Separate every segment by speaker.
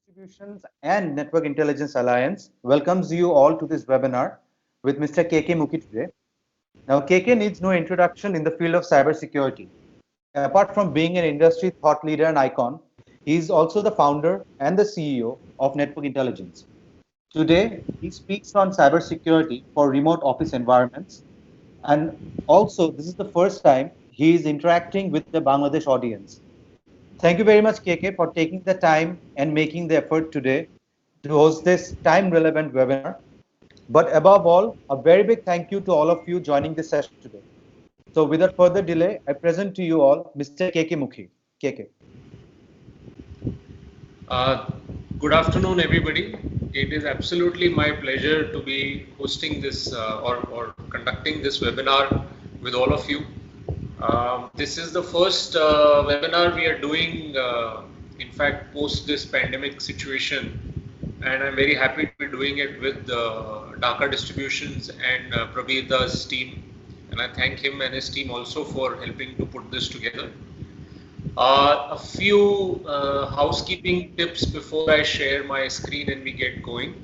Speaker 1: Distributions and Network Intelligence Alliance welcomes you all to this webinar with Mr. KK Mukhi today. Now, KK needs no introduction in the field of cybersecurity. Apart from being an industry thought leader and icon, he is also the founder and the CEO of Network Intelligence. Today, he speaks on cybersecurity for remote office environments. And also, this is the first time he is interacting with the Bangladesh audience. Thank you very much, KK, for taking the time and making the effort today to host this time relevant webinar. But above all, a very big thank you to all of you joining this session today. So, without further delay, I present to you all Mr. KK Mukhi. KK.
Speaker 2: Uh, Good afternoon, everybody. It is absolutely my pleasure to be hosting this or conducting this webinar with all of you. This is the first webinar we are doing, in fact, post this pandemic situation, and I'm very happy to be doing it with Dhaka Distributions and Prabir Das team, and I thank him and his team also for helping to put this together. A few housekeeping tips before I share my screen and we get going.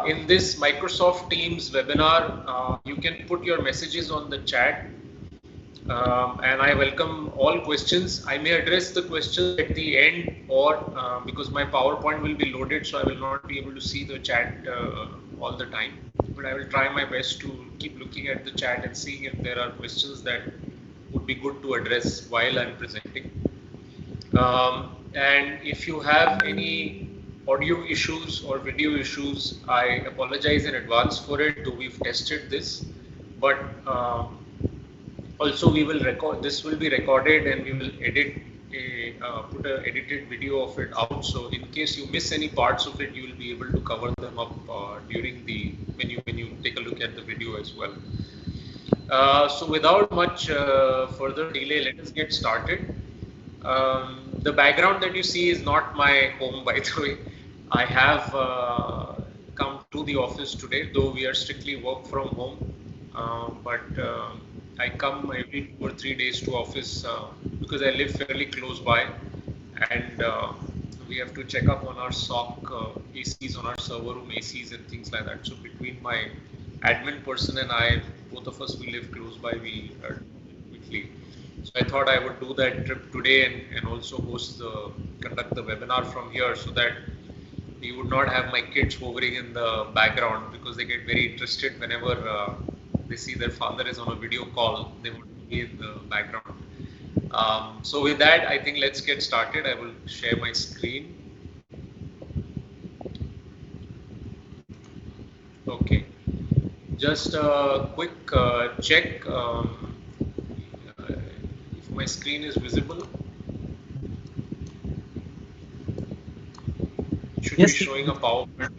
Speaker 2: In this Microsoft Teams webinar, you can put your messages on the chat, and I welcome all questions. I may address the questions at the end, or because my PowerPoint will be loaded, so I will not be able to see the chat all the time. But I will try my best to keep looking at the chat and seeing if there are questions that would be good to address while I'm presenting. And if you have any audio issues or video issues, I apologize in advance for it, though we've tested this. But also we will record, this will be recorded and we will edit put a edited video of it out. So in case you miss any parts of it, you will be able to cover them up during the, when you take a look at the video as well. So without much further delay, let us get started. The background that you see is not my home, by the way. I have come to the office today, though we are strictly work from home. But I come every 2 or 3 days to office because I live fairly close by, and we have to check up on our SOC ACs, on our server room ACs and things like that. So between my admin person and I, both of us, we live close by, we quickly. So I thought I would do that trip today and also conduct the webinar from here, so that you would not have my kids hovering in the background, because they get very interested whenever they see their father is on a video call. They want to be in the background. So with that, I think let's get started. I will share my screen. Okay. Just a quick check. If my screen is visible, should be showing a PowerPoint.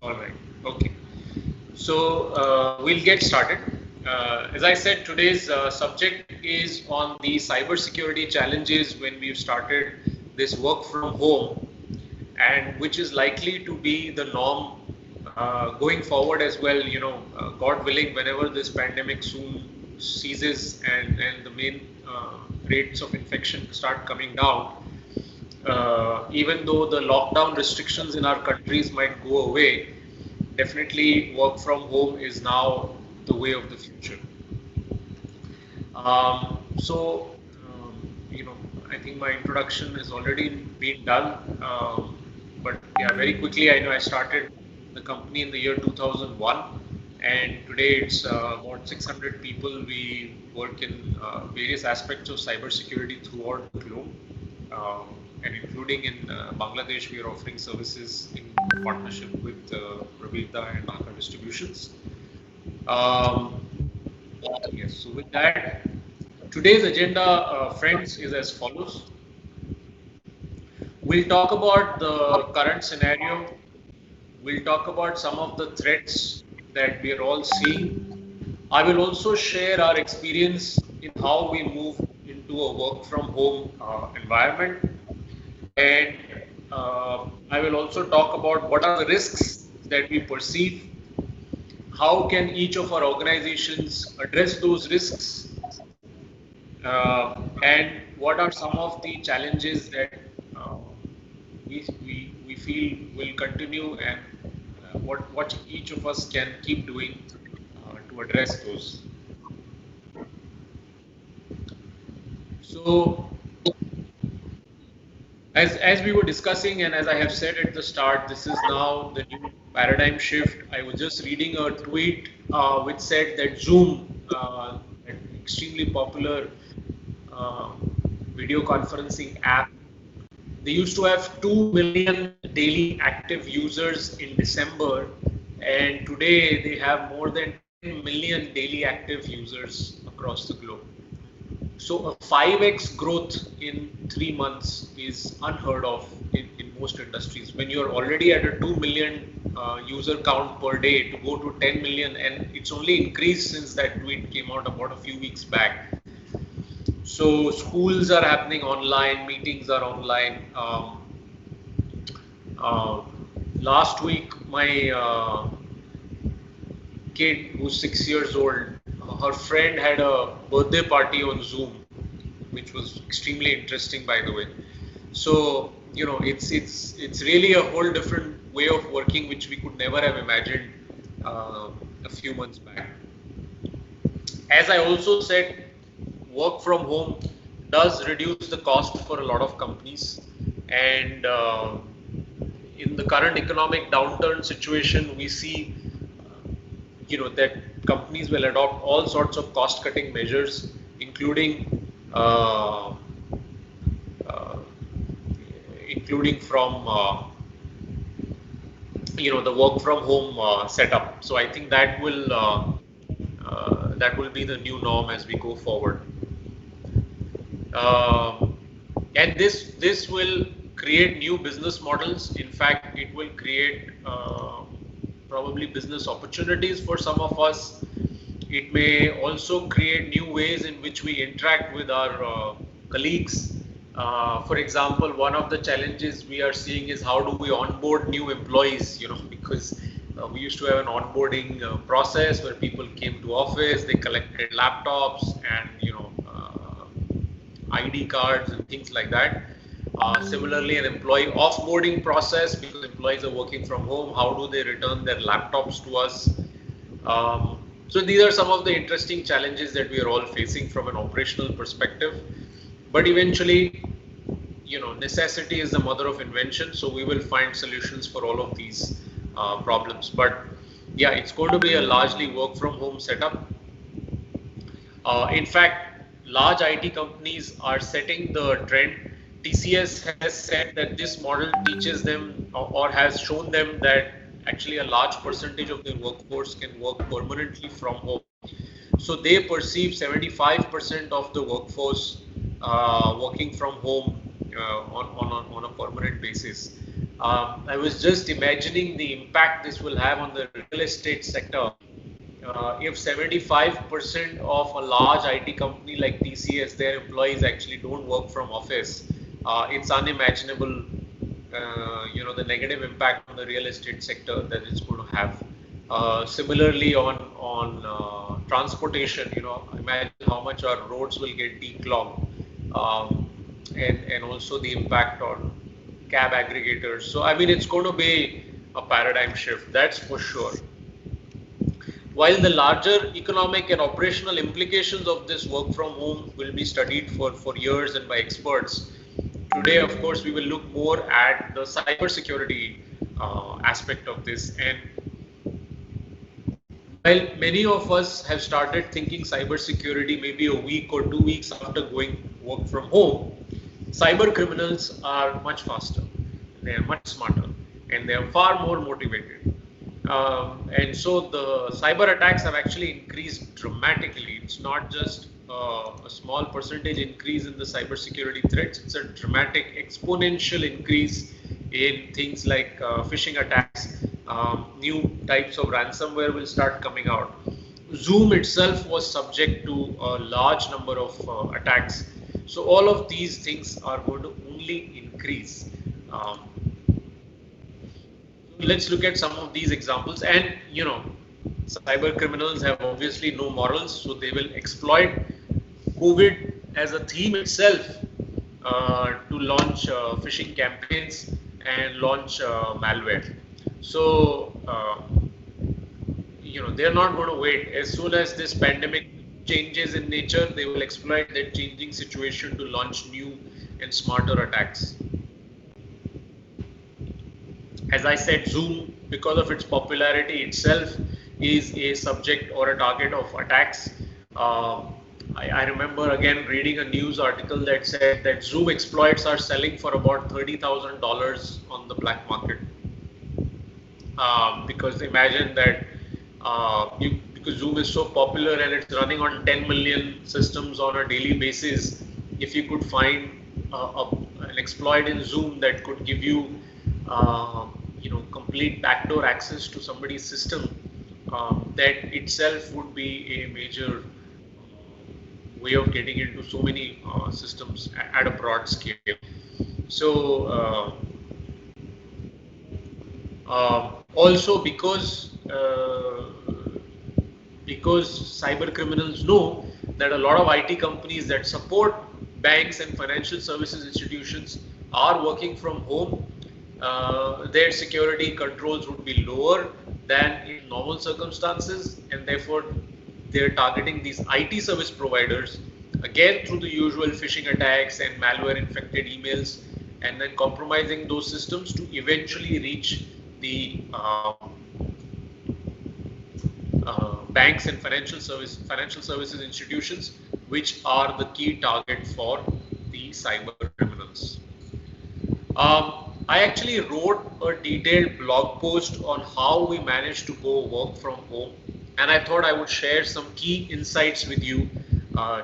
Speaker 2: All right. Okay. So we'll get started. As I said, today's subject is on the cybersecurity challenges when we've started this work from home, and which is likely to be the norm going forward as well. You know, God willing, whenever this pandemic soon ceases and the main rates of infection start coming down, even though the lockdown restrictions in our countries might go away, definitely work from home is now the way of the future. You know, I think my introduction has already been done, but yeah, very quickly, I know I started the company in the year 2001, and today it's about 600 people. We work in various aspects of cybersecurity throughout the globe. And including in Bangladesh, we are offering services in partnership with Pravida and Dhaka Distributions. Yes, so with that, today's agenda, friends, is as follows. We'll talk about the current scenario. We'll talk about some of the threats that we are all seeing. I will also share our experience in how we move into a work from home environment. And I will also talk about what are the risks that we perceive, how can each of our organizations address those risks, and what are some of the challenges that we feel will continue, and what each of us can keep doing to address those. So, as we were discussing, and as I have said at the start, this is now the new paradigm shift. I was just reading a tweet which said that Zoom, an extremely popular uh, video conferencing app, they used to have 2 million daily active users in December, and today they have more than 10 million daily active users across the globe. So a 5x growth in 3 months is unheard of in most industries. When you're already at a 2 million user count per day, to go to 10 million, and it's only increased since that tweet came out about a few weeks back. So schools are happening online, meetings are online. Uh, Last week, my kid who's 6 years old, her friend had a birthday party on Zoom, which was extremely interesting, by the way. So it's really a whole different way of working, which we could never have imagined a few months back. As I also said, work from home does reduce the cost for a lot of companies, and in the current economic downturn situation, we see that companies will adopt all sorts of cost-cutting measures, including uh, uh, including from the work from home setup. So I think that will be the new norm as we go forward. And this will create new business models. In fact, it will create probably business opportunities for some of us. It may also create new ways in which we interact with our colleagues. For example, one of the challenges we are seeing is how do we onboard new employees, because we used to have an onboarding process where people came to office, they collected laptops and ID cards and things like that. Similarly, an employee offboarding process, because employees are working from home, how do they return their laptops to us? So these are some of the interesting challenges that we are all facing from an operational perspective. But eventually, necessity is the mother of invention. So we will find solutions for all of these problems. But yeah, it's going to be a largely work from home setup. In fact, large IT companies are setting the trend. TCS has said that this model teaches them or has shown them that actually a large percentage of their workforce can work permanently from home. So they perceive 75% of the workforce working from home on a permanent basis. I was just imagining the impact this will have on the real estate sector. If 75% of a large IT company like TCS, their employees actually don't work from office, it's unimaginable, the negative impact on the real estate sector that it's going to have. Similarly, on transportation, imagine how much our roads will get declogged, and also the impact on cab aggregators. So I mean, it's going to be a paradigm shift, that's for sure. While the larger economic and operational implications of this work from home will be studied for years and by experts, today, of course, we will look more at the cybersecurity aspect of this. And while many of us have started thinking cybersecurity maybe a week or 2 weeks after going work from home, cyber criminals are much faster, they are much smarter, and they are far more motivated. And so the cyber attacks have actually increased dramatically. It's not just a small percentage increase in the cybersecurity threats, it's a dramatic exponential increase in things like phishing attacks. New types of ransomware will start coming out. Zoom itself was subject to a large number of attacks. So all of these things are going to only increase. Let's look at some of these examples. And cyber criminals have obviously no morals, so they will exploit COVID as a theme itself to launch phishing campaigns and launch malware. So, they're not going to wait. As soon as this pandemic changes in nature, they will exploit that changing situation to launch new and smarter attacks. As I said, Zoom, because of its popularity itself, is a subject or a target of attacks. I remember again reading a news article that said that Zoom exploits are selling for about $30,000 on the black market. Because imagine that because Zoom is so popular and it's running on 10 million systems on a daily basis, if you could find an exploit in Zoom that could give you, complete backdoor access to somebody's system, that itself would be a major way of getting into so many systems at a broad scale. So. Also because cyber criminals know that a lot of IT companies that support banks and financial services institutions are working from home, their security controls would be lower than in normal circumstances, and therefore they're targeting these IT service providers again through the usual phishing attacks and malware infected emails, and then compromising those systems to eventually reach the banks and financial services institutions, which are the key target for the cyber criminals. I actually wrote a detailed blog post on how we managed to go work from home, and I thought I would share some key insights with you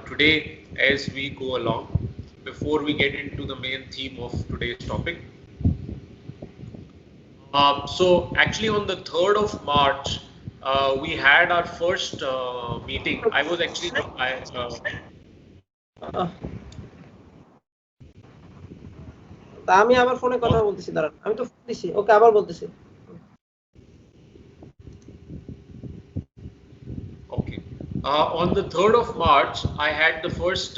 Speaker 2: today as we go along before we get into the main theme of today's topic. So actually on the 3rd of March, we had our first meeting. I was actually
Speaker 3: আমি আবার ফোনে কথা বলতেছি, দাঁড়ান, আমি তো phone দিছি, ওকে আবার বলতেছি।
Speaker 2: Okay. On the 3rd of March, I had the first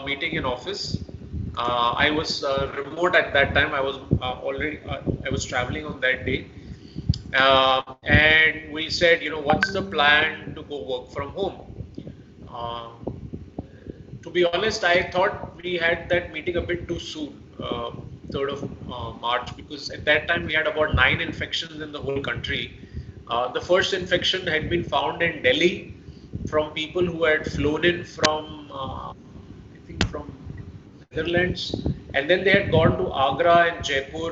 Speaker 2: meeting in office. I was remote at that time. I was I was traveling on that day. And we said, what's the plan to go work from home? To be honest, I thought we had that meeting a bit too soon, 3rd of March, because at that time we had about 9 infections in the whole country. The first infection had been found in Delhi from people who had flown in from, I think from Netherlands, and then they had gone to Agra and Jaipur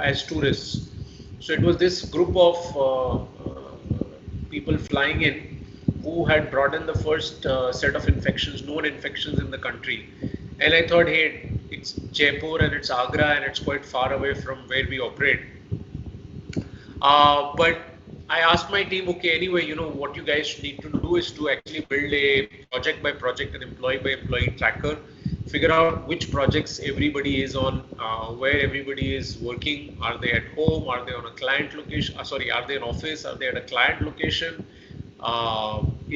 Speaker 2: as tourists. So it was this group of people flying in who had brought in the first set of infections, known infections in the country. And I thought, hey, it's Jaipur and it's Agra and it's quite far away from where we operate. But I asked my team, okay, anyway, what you guys need to do is to actually build a project by project and employee by employee tracker, figure out which projects everybody is on, where everybody is working. Are they at home? Are they on a client location? Are they in office? Are they at a client location?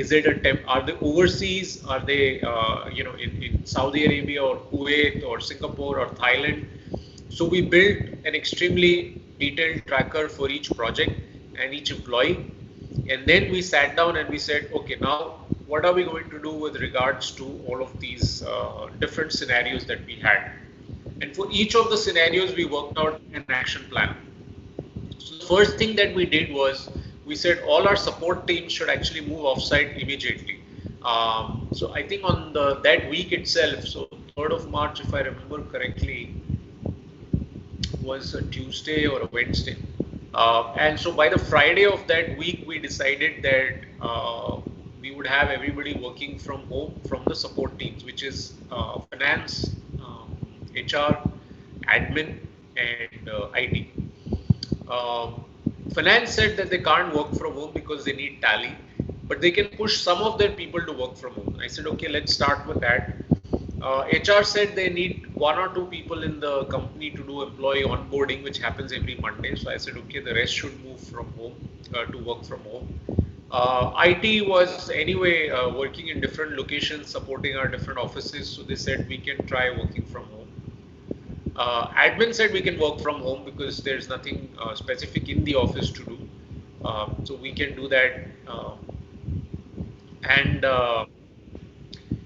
Speaker 2: Is it a temp? Are they overseas? Are they, in Saudi Arabia or Kuwait or Singapore or Thailand? So we built an extremely detailed tracker for each project and each employee. And then we sat down and we said, okay, now what are we going to do with regards to all of these different scenarios that we had? And for each of the scenarios, we worked out an action plan. So the first thing that we did was we said all our support teams should actually move offsite immediately. So I think on that week itself, so 3rd of March, if I remember correctly, was a Tuesday or a Wednesday. And so by the Friday of that week, we decided that we would have everybody working from home from the support teams, which is finance, HR, admin, and IT. Finance said that they can't work from home because they need tally, but they can push some of their people to work from home. I said, okay, let's start with that. HR said they need 1 or 2 people in the company to do employee onboarding, which happens every Monday. So I said, okay, the rest should move from home to work from home. IT was anyway working in different locations, supporting our different offices. So they said we can try working from home. Admin said we can work from home because there's nothing specific in the office to do. So we can do that. And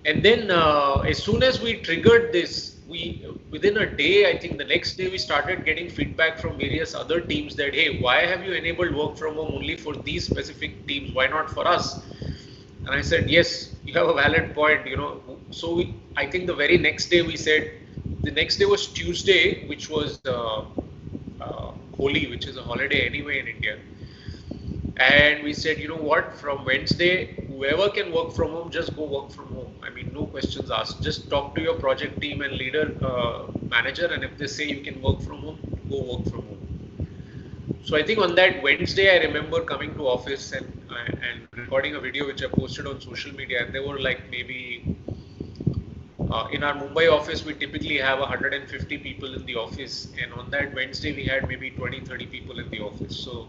Speaker 2: and then as soon as we triggered this, we within a day, I think the next day we started getting feedback from various other teams that, hey, why have you enabled work from home only for these specific teams? Why not for us? And I said, yes, you have a valid point, you know. So I think the very next day we said, the next day was Tuesday, which was Holi, which is a holiday anyway in India. And we said, you know what, from Wednesday, whoever can work from home, just go work from home. I mean, no questions asked. Just talk to your project team and leader manager, and if they say you can work from home, go work from home. So I think on that Wednesday, I remember coming to office and recording a video which I posted on social media, and there were like maybe in our Mumbai office, we typically have 150 people in the office, and on that Wednesday, we had maybe 20-30 people in the office. So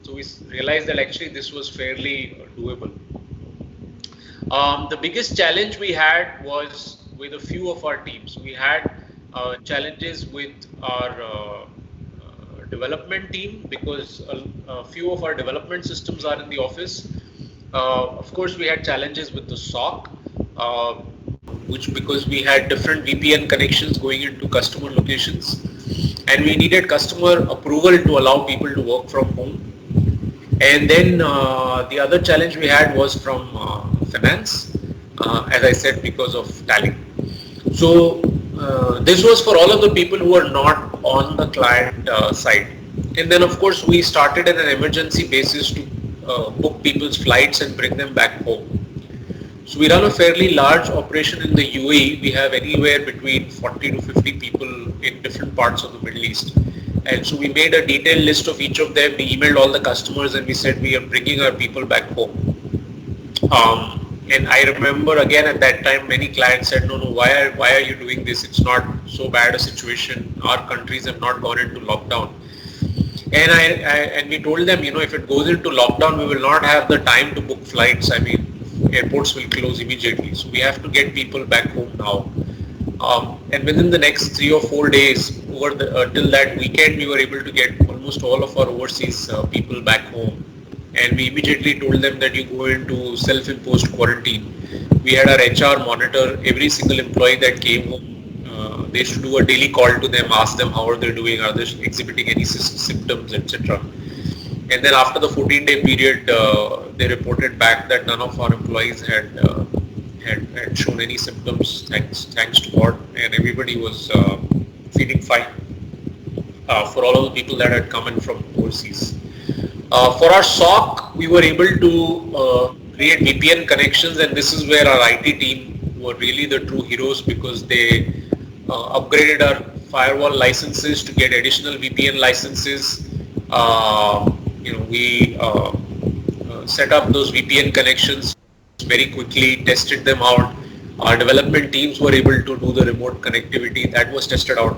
Speaker 2: so we realized that actually this was fairly doable. The biggest challenge we had was with a few of our teams. We had challenges with our development team because a few of our development systems are in the office. Of course, we had challenges with the SOC, which because we had different VPN connections going into customer locations, and we needed customer approval to allow people to work from home. And then the other challenge we had was from finance, as I said, because of Tally. So this was for all of the people who are not on the client side. And then of course we started on an emergency basis to book people's flights and bring them back home. So we run a fairly large operation in the UAE. We have anywhere between 40 to 50 people in different parts of the Middle East. And so we made a detailed list of each of them. We emailed all the customers and we said we are bringing our people back home. And I remember again at that time many clients said, no, why are you doing this? It's not so bad a situation. Our countries have not gone into lockdown. And we told them, you know, if it goes into lockdown, we will not have the time to book flights. I mean, airports will close immediately. So we have to get people back home now. And within the next 3 or 4 days, over till that weekend, we were able to get almost all of our overseas people back home. And we immediately told them that you go into self-imposed quarantine. We had our HR monitor every single employee that came home. They should do a daily call to them, ask them how are they doing, are they exhibiting any symptoms, etc. And then after the 14-day period, they reported back that none of our employees had shown any symptoms, thanks to God, and everybody was feeling fine for all of the people that had come in from overseas. For our SOC, we were able to create VPN connections, and this is where our IT team were really the true heroes because they upgraded our firewall licenses to get additional VPN licenses. We set up those VPN connections very quickly, tested them out. Our development teams were able to do the remote connectivity that was tested out.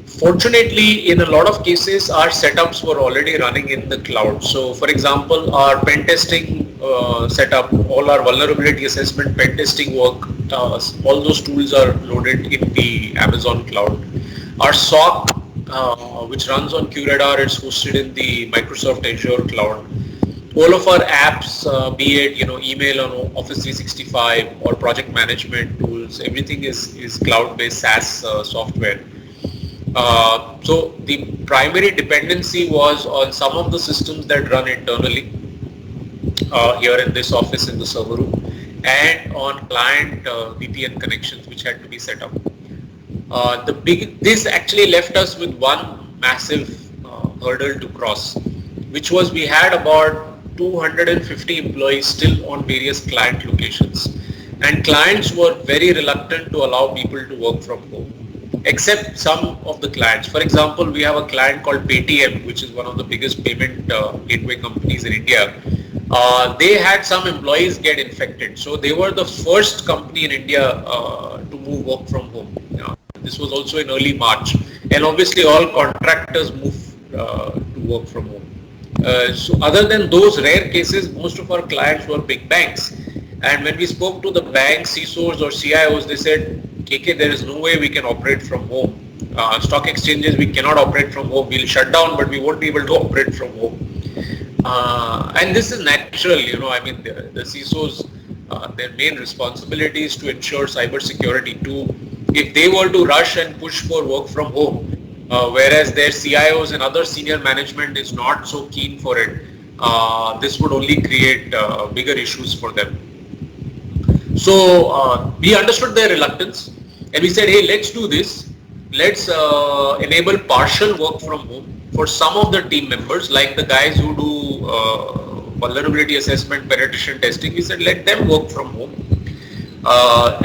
Speaker 2: Fortunately, in a lot of cases, our setups were already running in the cloud. So, for example, our pen testing setup, all our vulnerability assessment, pen testing work, all those tools are loaded in the Amazon cloud. Our SOC, which runs on QRadar, is hosted in the Microsoft Azure cloud. All of our apps, be it email on Office 365 or project management tools, everything is cloud-based SaaS software. So the primary dependency was on some of the systems that run internally here in this office in the server room, and on client VPN connections which had to be set up. This actually left us with one massive hurdle to cross, which was we had about 250 employees still on various client locations, and clients were very reluctant to allow people to work from home, except some of the clients. For example, we have a client called Paytm, which is one of the biggest payment gateway companies in India. They had some employees get infected, so they were the first company in India to move work from home. This was also in early March, and obviously all contractors moved to work from home. So other than those rare cases, most of our clients were big banks. And when we spoke to the bank CISOs or CIOs, they said, KK, there is no way we can operate from home. stock exchanges, we cannot operate from home. We'll shut down, but we won't be able to operate from home. And this is natural, I mean, the CISOs, their main responsibility is to ensure cyber security too. If they were to rush and push for work from home, whereas their CIOs and other senior management is not so keen for it, this would only create bigger issues for them. So we understood their reluctance and we said, hey, let's do this. Let's enable partial work from home for some of the team members, like the guys who do vulnerability assessment, penetration testing. We said, let them work from home.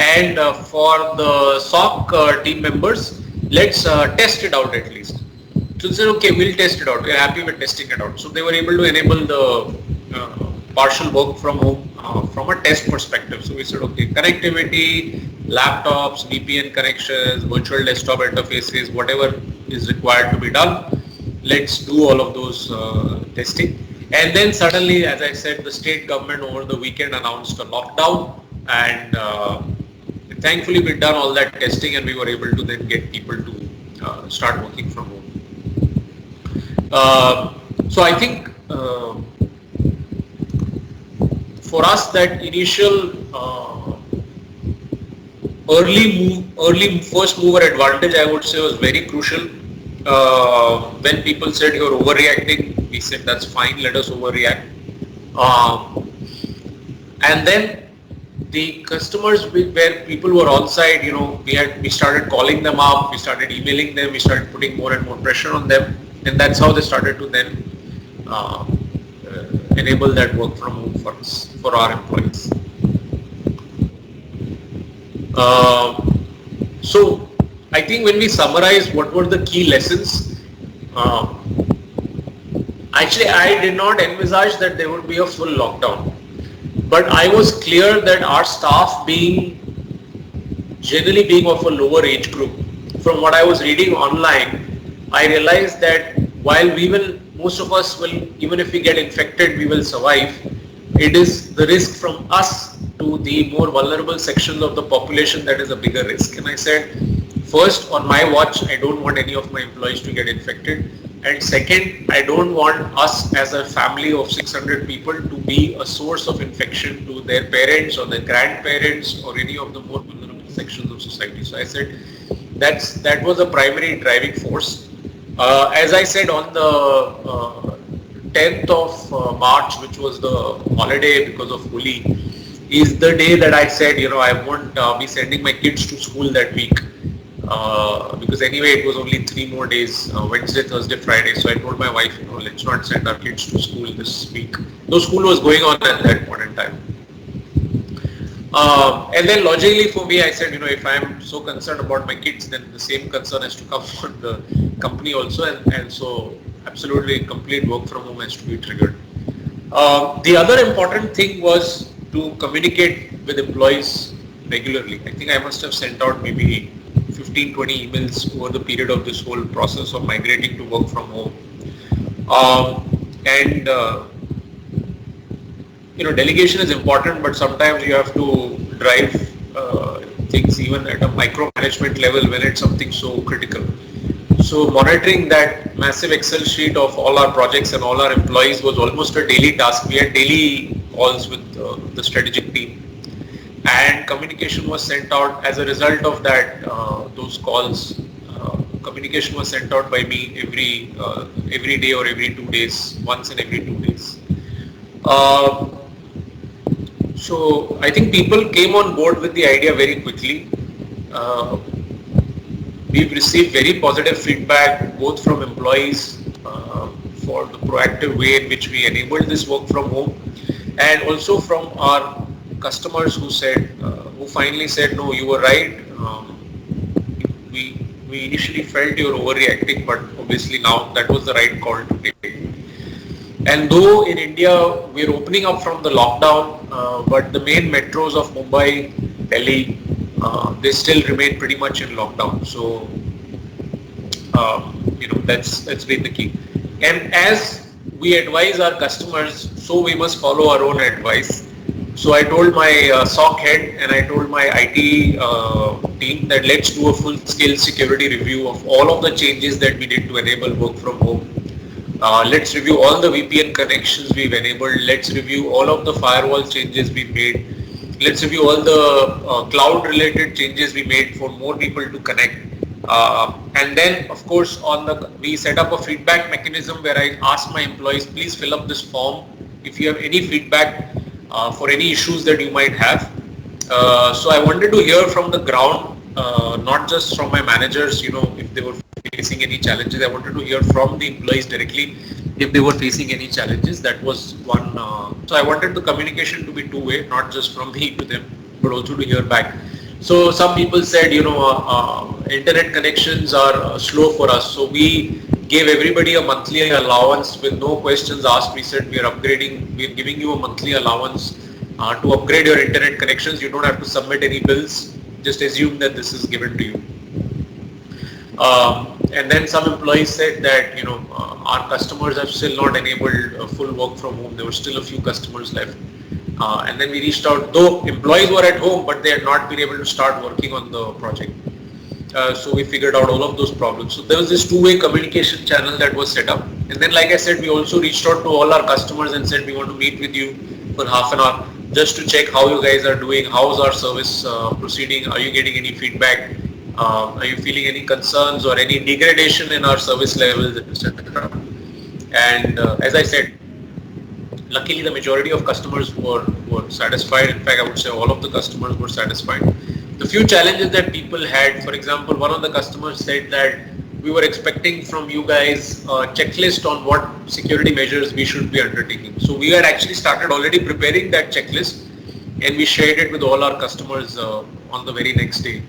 Speaker 2: And for the SOC team members, let's test it out at least. So they said, okay, we'll test it out. We're happy with testing it out. So they were able to enable the partial work from home from a test perspective. So we said, okay, connectivity, laptops, VPN connections, virtual desktop interfaces, whatever is required to be done, let's do all of those testing. And then suddenly, as I said, the state government over the weekend announced a lockdown, and thankfully we'd done all that testing and we were able to then get people to start working from home. So I think for us, that initial early first mover advantage, I would say, was very crucial. When people said you're overreacting, we said that's fine, let us overreact. And then the customers where people were on site, we started calling them up, we started emailing them, we started putting more and more pressure on them, and that's how they started to then enable that work from home for us, for our employees. So I think when we summarize what were the key lessons, actually I did not envisage that there would be a full lockdown, but I was clear that our staff generally being of a lower age group, from what I was reading online, I realized that while most of us will, even if we get infected, we will survive. It is the risk from us to the more vulnerable sections of the population that is a bigger risk. And I said, first, on my watch, I don't want any of my employees to get infected. And second, I don't want us as a family of 600 people to be a source of infection to their parents or their grandparents or any of the more vulnerable sections of society. So I said, that was a primary driving force. As I said, on the 10th of March, which was the holiday because of Holi, is the day that I said, I won't be sending my kids to school that week. Because anyway, it was only 3 more days, Wednesday, Thursday, Friday. So I told my wife, let's not send our kids to school this week. Though school was going on at that point in time. And then logically for me, I said, if I'm so concerned about my kids, then the same concern has to come for the company also. And so absolutely complete work from home has to be triggered. The other important thing was to communicate with employees regularly. I think I must have sent out maybe 15-20 emails over the period of this whole process of migrating to work from home. Delegation is important, but sometimes you have to drive things even at a micromanagement level when it's something so critical. So monitoring that massive Excel sheet of all our projects and all our employees was almost a daily task. We had daily calls with the strategic team, and communication was sent out. As a result of that, those calls, communication was sent out by me every day or every 2 days, once in every 2 days. So I think people came on board with the idea very quickly. We've received very positive feedback both from employees for the proactive way in which we enabled this work from home, and also from our customers who finally said, no, you were right. We initially felt you were overreacting, but obviously now that was the right call to take. And though in India we're opening up from the lockdown, but the main metros of Mumbai, Delhi, they still remain pretty much in lockdown. So that's been the key. And as we advise our customers, so we must follow our own advice. So I told my SOC head and I told my IT team that let's do a full-scale security review of all of the changes that we did to enable work from home. Let's review all the VPN connections we've enabled. Let's review all of the firewall changes we made. Let's review all the cloud-related changes we made for more people to connect. And then, of course, we set up a feedback mechanism where I ask my employees, please fill up this form if you have any feedback for any issues that you might have. So I wanted to hear from the ground, not just from my managers, if they were facing any challenges. I wanted to hear from the employees directly if they were facing any challenges. That was one. So I wanted the communication to be two-way, not just from me to them, but also to hear back. So some people said, internet connections are slow for us. So we gave everybody a monthly allowance with no questions asked. We said we're giving you a monthly allowance to upgrade your internet connections. You don't have to submit any bills. Just assume that this is given to you. And then some employees said that, our customers have still not enabled full work from home. There were still a few customers left. And then we reached out, though employees were at home, but they had not been able to start working on the project. So we figured out all of those problems. So there was this two-way communication channel that was set up. And then, like I said, we also reached out to all our customers and said, we want to meet with you for half an hour just to check how you guys are doing, how's our service proceeding, are you getting any feedback, are you feeling any concerns or any degradation in our service levels, etc. And as I said, luckily the majority of customers were satisfied. In fact, I would say all of the customers were satisfied. The few challenges that people had, for example, one of the customers said that we were expecting from you guys a checklist on what security measures we should be undertaking. So we had actually started already preparing that checklist and we shared it with all our customers on the very next day.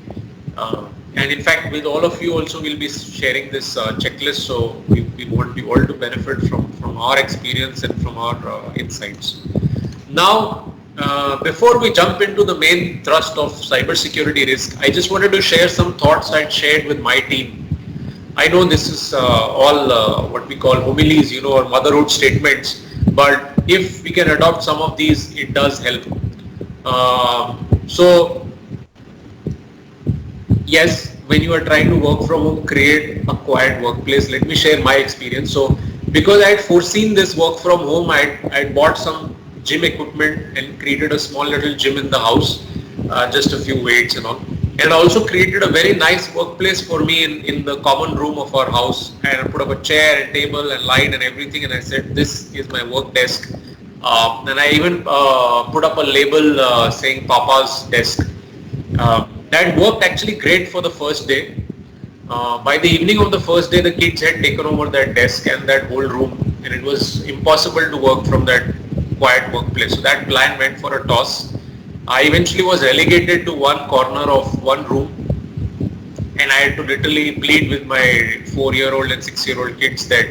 Speaker 2: And in fact, with all of you also, we'll be sharing this checklist. So we want you all to benefit from our experience and from our insights. Now, before we jump into the main thrust of cybersecurity risk, I just wanted to share some thoughts I'd shared with my team. I know this is all what we call homilies, or motherhood statements, but if we can adopt some of these, it does help. So, yes, when you are trying to work from home, create a quiet workplace. Let me share my experience. So, because I had foreseen this work from home, I bought some gym equipment and created a small little gym in the house, just a few weights and all. And also created a very nice workplace for me in the common room of our house. And I put up a chair and table and light and everything. And I said, this is my work desk. And I even put up a label saying Papa's desk. That worked actually great for the first day. By the evening of the first day, the kids had taken over that desk and that whole room. And it was impossible to work from that quiet workplace. So that plan went for a toss. I eventually was relegated to one corner of one room, and I had to literally plead with my 4-year-old and 6-year-old kids, that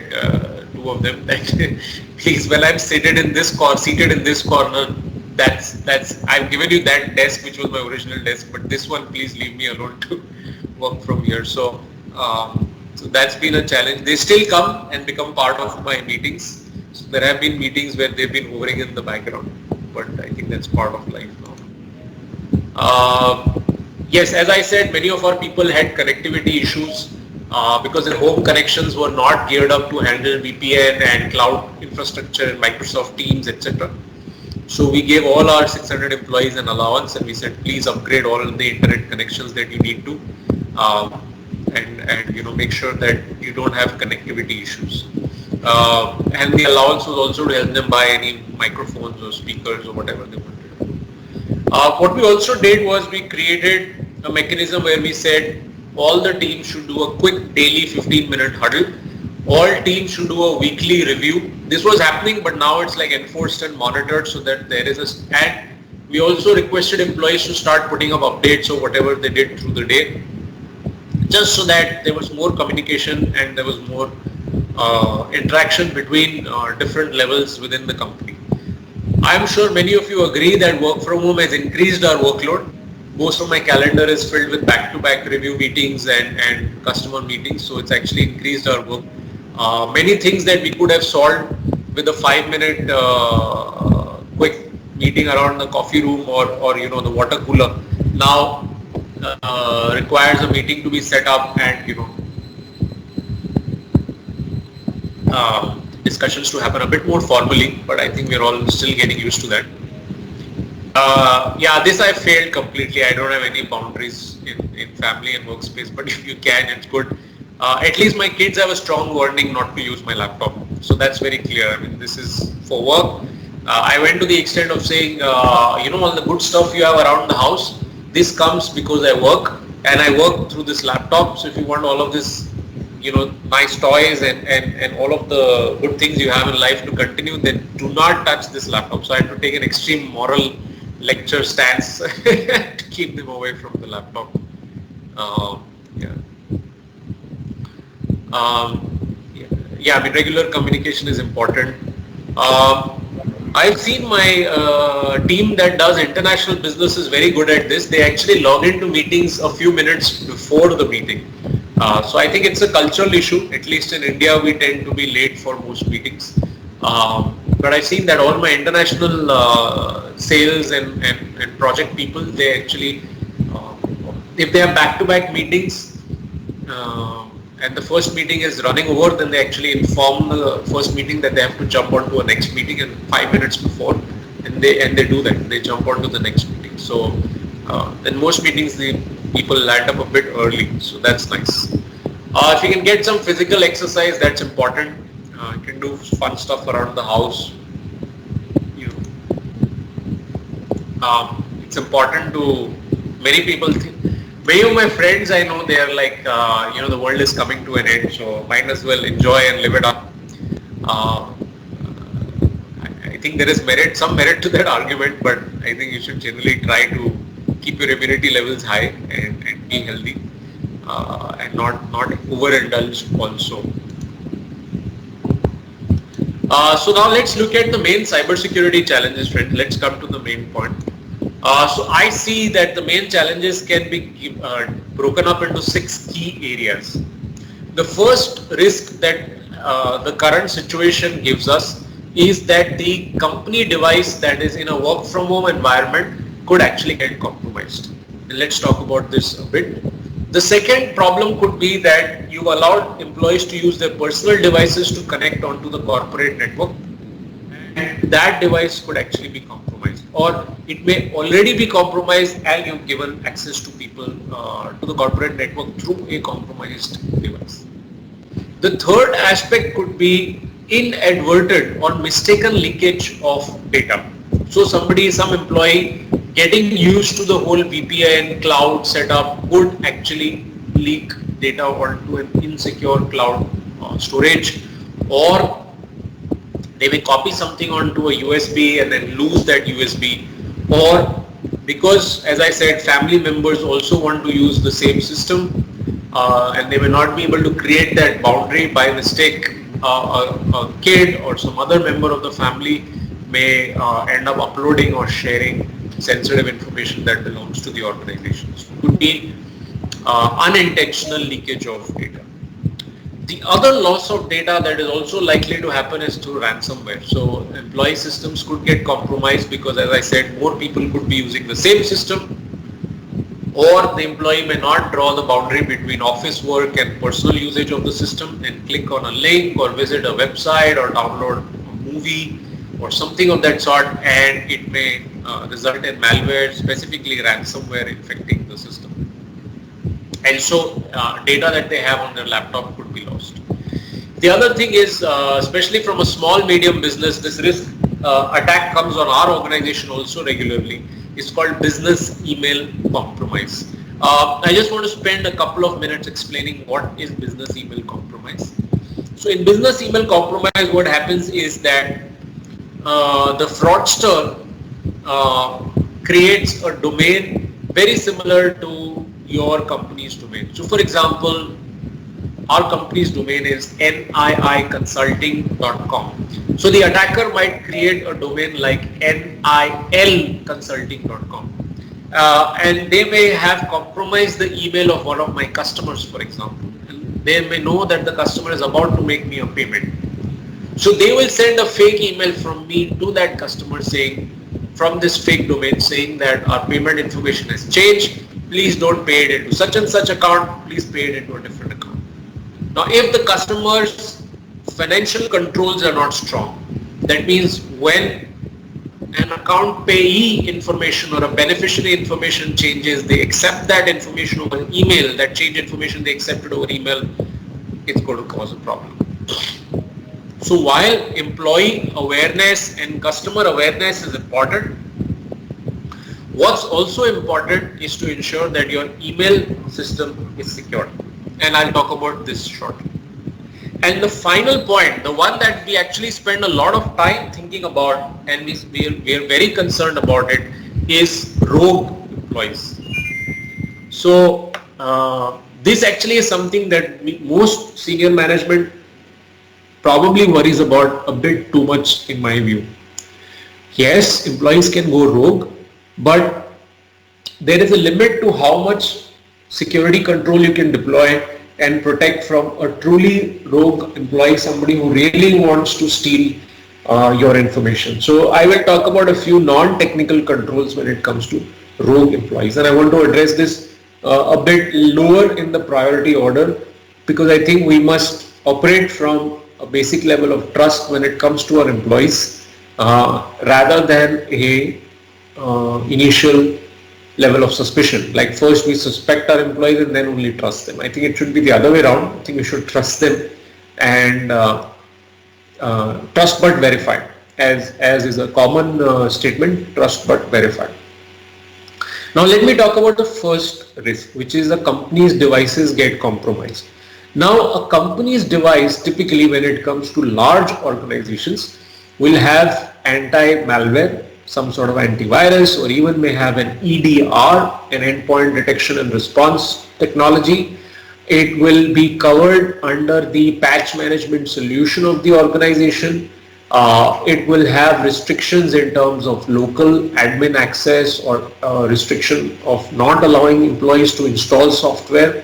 Speaker 2: two of them, that please, when I'm seated in this corner, that's I've given you that desk which was my original desk, but this one, please leave me alone to work from here. So so that's been a challenge. They still come and become part of my meetings. So there have been meetings where they've been hovering in the background, but I think that's part of life now. Yes, as I said, many of our people had connectivity issues because their home connections were not geared up to handle VPN and cloud infrastructure and Microsoft Teams, etc. So we gave all our 600 employees an allowance and we said, please upgrade all the internet connections that you need to and make sure that you don't have connectivity issues. And the allowance was also to help them buy any microphones or speakers or whatever they wanted. What we also did was we created a mechanism where we said all the teams should do a quick daily 15-minute huddle. All teams should do a weekly review. This was happening, but now it's like enforced and monitored so that there is and we also requested employees to start putting up updates of whatever they did through the day, just so that there was more communication and there was more interaction between different levels within the company. I'm sure many of you agree that work from home has increased our workload. Most of my calendar is filled with back-to-back review meetings and customer meetings, so it's actually increased our work. Many things that we could have solved with a 5-minute quick meeting around the coffee room or you know the water cooler now requires a meeting to be set up and you know discussions to happen a bit more formally, but I think we're all still getting used to that. Yeah, this I failed completely. I don't have any boundaries in family and workspace, but if you can, it's good. At least my kids have a strong warning not to use my laptop. So that's very clear. I mean, this is for work. I went to the extent of saying, you know, all the good stuff you have around the house, this comes because I work and I work through this laptop. So if you want all of this, you know, nice toys and all of the good things you have in life to continue, then do not touch this laptop. So I had to take an extreme moral lecture stance to keep them away from the laptop. Yeah. Yeah, I mean, regular communication is important. I've seen my team that does international business is very good at this. They actually log into meetings a few minutes before the meeting. So I think it's a cultural issue. At least in India, we tend to be late for most meetings. But I've seen that all my international sales and project people, they actually, if they have back-to-back meetings, and the first meeting is running over, then they actually inform the first meeting that they have to jump onto a next meeting and 5 minutes before, and they do that. They jump onto the next meeting. So in most meetings, the people land up a bit early, so that's nice. If you can get some physical exercise, that's important. You can do fun stuff around the house. You know, it's important to many people. Many of my friends I know, they are like, you know, the world is coming to an end, so might as well enjoy and live it up. I think there is some merit to that argument, but I think you should generally try to keep your immunity levels high and be healthy and not overindulge also. So now let's look at the main cybersecurity challenges, friends. Let's come to the main point. So I see that the main challenges can be broken up into 6 key areas. The first risk that the current situation gives us is that the company device that is in a work from home environment could actually get compromised. And let's talk about this a bit. The second problem could be that you allowed employees to use their personal devices to connect onto the corporate network, and that device could actually be compromised, or it may already be compromised and you've given access to people to the corporate network through a compromised device. The third aspect could be inadvertent or mistaken leakage of data. So some employee getting used to the whole VPN cloud setup would actually leak data onto an insecure cloud storage, or they may copy something onto a USB and then lose that USB, or because, as I said, family members also want to use the same system and they may not be able to create that boundary. By mistake, a kid or some other member of the family may end up uploading or sharing sensitive information that belongs to the organization. So it could be unintentional leakage of data. The other loss of data that is also likely to happen is through ransomware. So employee systems could get compromised because, as I said, more people could be using the same system, or the employee may not draw the boundary between office work and personal usage of the system and click on a link or visit a website or download a movie or something of that sort, and it may result in malware, specifically ransomware, infecting the system. And so data that they have on their laptop could be lost. The other thing is, especially from a small medium business, this risk attack comes on our organization also regularly. It's called business email compromise. I just want to spend a couple of minutes explaining what is business email compromise. So in business email compromise, what happens is that the fraudster creates a domain very similar to your company's domain. So for example, our company's domain is niiconsulting.com. So the attacker might create a domain like nilconsulting.com. And they may have compromised the email of one of my customers, for example. And they may know that the customer is about to make me a payment. So they will send a fake email from me to that customer saying, from this fake domain saying that our payment information has changed. Please don't pay it into such and such account. Please pay it into a different account. Now, if the customer's financial controls are not strong, that means when an account payee information or a beneficiary information changes, they accept that information over email, that change information they accepted over email, it's going to cause a problem. So while employee awareness and customer awareness is important, what's also important is to ensure that your email system is secure. And I'll talk about this shortly. And the final point, the one that we actually spend a lot of time thinking about and we are very concerned about it, is rogue employees. So this actually is something that most senior management probably worries about a bit too much in my view. Yes, employees can go rogue, but there is a limit to how much security control you can deploy and protect from a truly rogue employee, somebody who really wants to steal your information. So I will talk about a few non-technical controls when it comes to rogue employees, and I want to address this a bit lower in the priority order, because I think we must operate from a basic level of trust when it comes to our employees rather than a initial level of suspicion. Like first we suspect our employees and then only trust them. I think it should be the other way around. I think we should trust them and trust but verify, as is a common statement, trust but verify. Now let me talk about the first risk, which is the company's devices get compromised. Now a company's device, typically when it comes to large organizations, will have anti-malware, some sort of antivirus, or even may have an EDR, an endpoint detection and response technology. It will be covered under the patch management solution of the organization. It will have restrictions in terms of local admin access or restriction of not allowing employees to install software.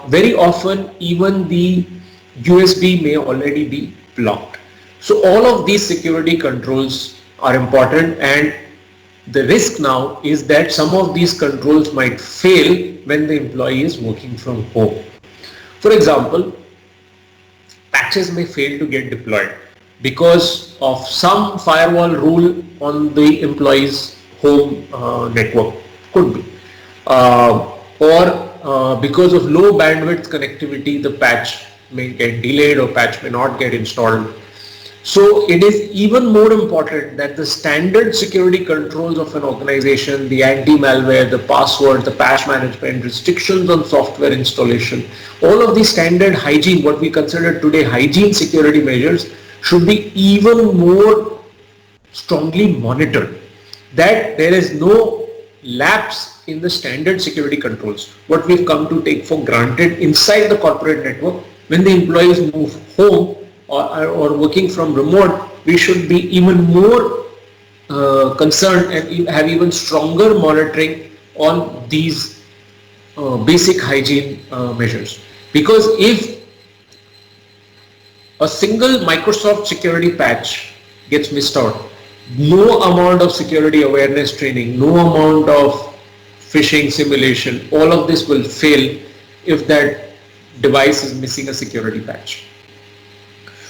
Speaker 2: Very often even the USB may already be blocked. So all of these security controls are important, and the risk now is that some of these controls might fail when the employee is working from home. For example, patches may fail to get deployed because of some firewall rule on the employee's home network, could be, or because of low bandwidth connectivity, the patch may get delayed or patch may not get installed. So it is even more important that the standard security controls of an organization, the anti-malware, the password, the patch management, restrictions on software installation, all of the standard hygiene, what we consider today hygiene security measures, should be even more strongly monitored, that there is no lapse in the standard security controls, what we've come to take for granted inside the corporate network. When the employees move home or working from remote, we should be even more concerned and have even stronger monitoring on these basic hygiene measures. Because if a single Microsoft security patch gets missed out, no amount of security awareness training, no amount of phishing simulation, all of this will fail if that device is missing a security patch.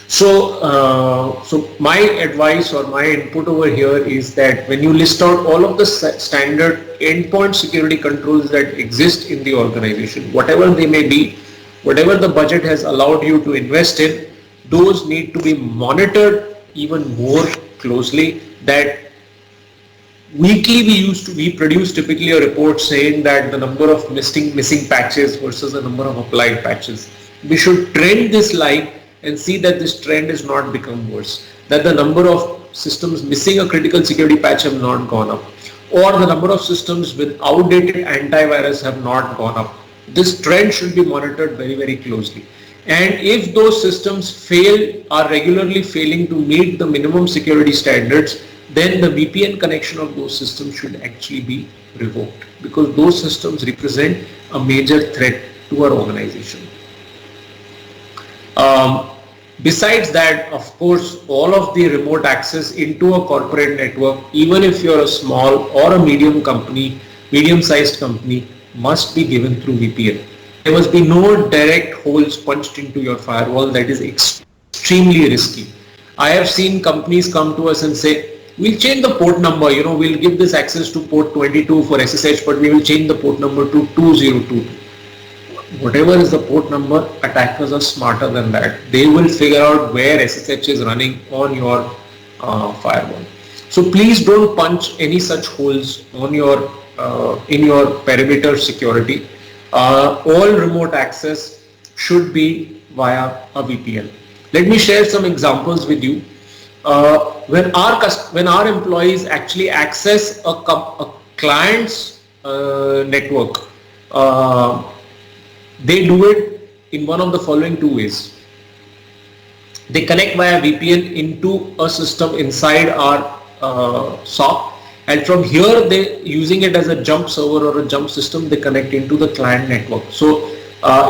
Speaker 2: So, so my advice or my input over here is that when you list out all of the standard endpoint security controls that exist in the organization, whatever they may be, whatever the budget has allowed you to invest in, those need to be monitored even more closely. That weekly we produce typically a report saying that the number of missing patches versus the number of applied patches. We should trend this line and see that this trend is not become worse, that the number of systems missing a critical security patch have not gone up, or the number of systems with outdated antivirus have not gone up. This trend should be monitored very, very closely. And if those systems are regularly failing to meet the minimum security standards, then the VPN connection of those systems should actually be revoked, because those systems represent a major threat to our organization. Besides that, of course, all of the remote access into a corporate network, even if you're a small or a medium company, medium-sized company, must be given through VPN. There must be no direct holes punched into your firewall. That is extremely risky. I have seen companies come to us and say, we'll change the port number, we'll give this access to port 22 for SSH, but we will change the port number to 2022. Whatever is the port number, attackers are smarter than that. They will figure out where SSH is running on your firewall. So please don't punch any such holes on your in your perimeter security. All remote access should be via a VPN. Let me share some examples with you. When our employees actually access a client's network, they do it in one of the following two ways. They connect via VPN into a system inside our SOC, and from here they using it as a jump server or a jump system, they connect into the client network. So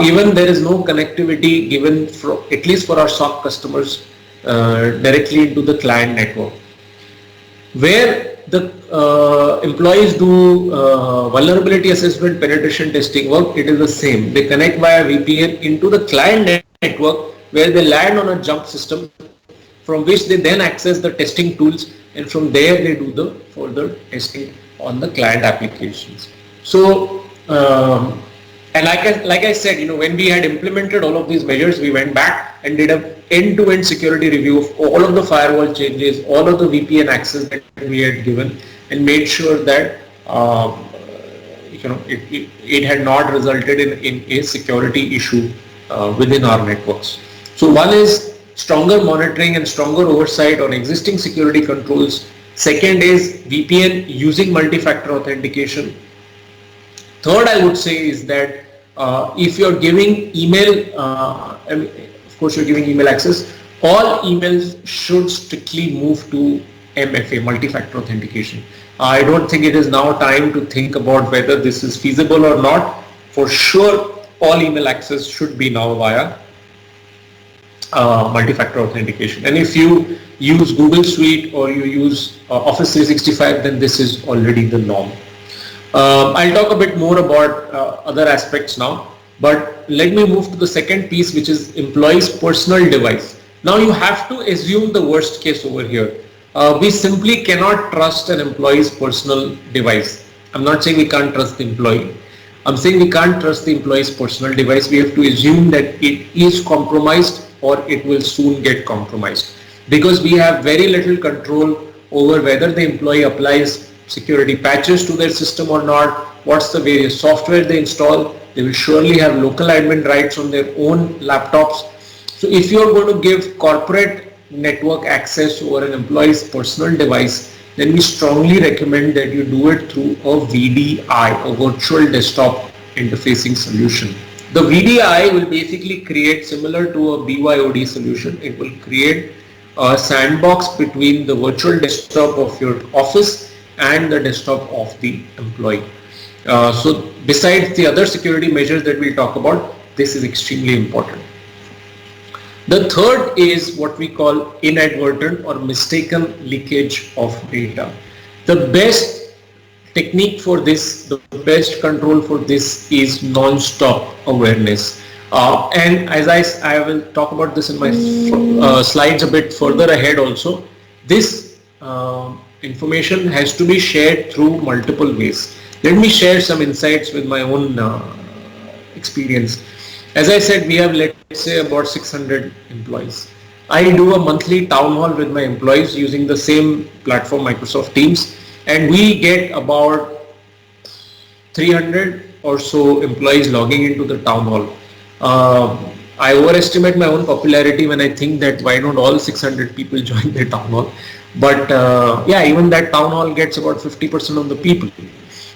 Speaker 2: even there is no connectivity given for, at least for our SOC customers, directly into the client network. Where the employees do vulnerability assessment, penetration testing work, it is the same. They connect via VPN into the client network, where they land on a jump system, from which they then access the testing tools, and from there they do the further testing on the client applications. So and like I said, when we had implemented all of these measures, we went back and did a end-to-end security review of all of the firewall changes, all of the VPN access that we had given, and made sure that it had not resulted in a security issue within our networks. So one is stronger monitoring and stronger oversight on existing security controls. Second is VPN using multi-factor authentication. Third, I would say is that if you're giving email, of course you're giving email access, all emails should strictly move to MFA, multi-factor authentication. I don't think it is now time to think about whether this is feasible or not. For sure, all email access should be now via multi-factor authentication. And if you use Google Suite or you use Office 365, then this is already the norm. I'll talk a bit more about other aspects now, but let me move to the second piece, which is employee's personal device. Now you have to assume the worst case over here. We simply cannot trust an employee's personal device. I'm not saying we can't trust the employee. I'm saying we can't trust the employee's personal device. We have to assume that it is compromised or it will soon get compromised, because we have very little control over whether the employee applies security patches to their system or not, what's the various software they install. They will surely have local admin rights on their own laptops. So if you're going to give corporate network access over an employee's personal device, then we strongly recommend that you do it through a VDI, a virtual desktop interfacing solution. The VDI will basically create, similar to a BYOD solution, it will create a sandbox between the virtual desktop of your office and the desktop of the employee. So besides the other security measures that we'll talk about, this is extremely important. The third is what we call inadvertent or mistaken leakage of data. The best technique for this, the best control for this is non-stop awareness. And as I will talk about this in my slides a bit further ahead also, this information has to be shared through multiple ways. Let me share some insights with my own experience. As I said, we have, let's say, about 600 employees. I do a monthly town hall with my employees using the same platform, Microsoft Teams, and we get about 300 or so employees logging into the town hall. I overestimate my own popularity when I think that why don't all 600 people join the town hall. But yeah, even that town hall gets about 50% of the people.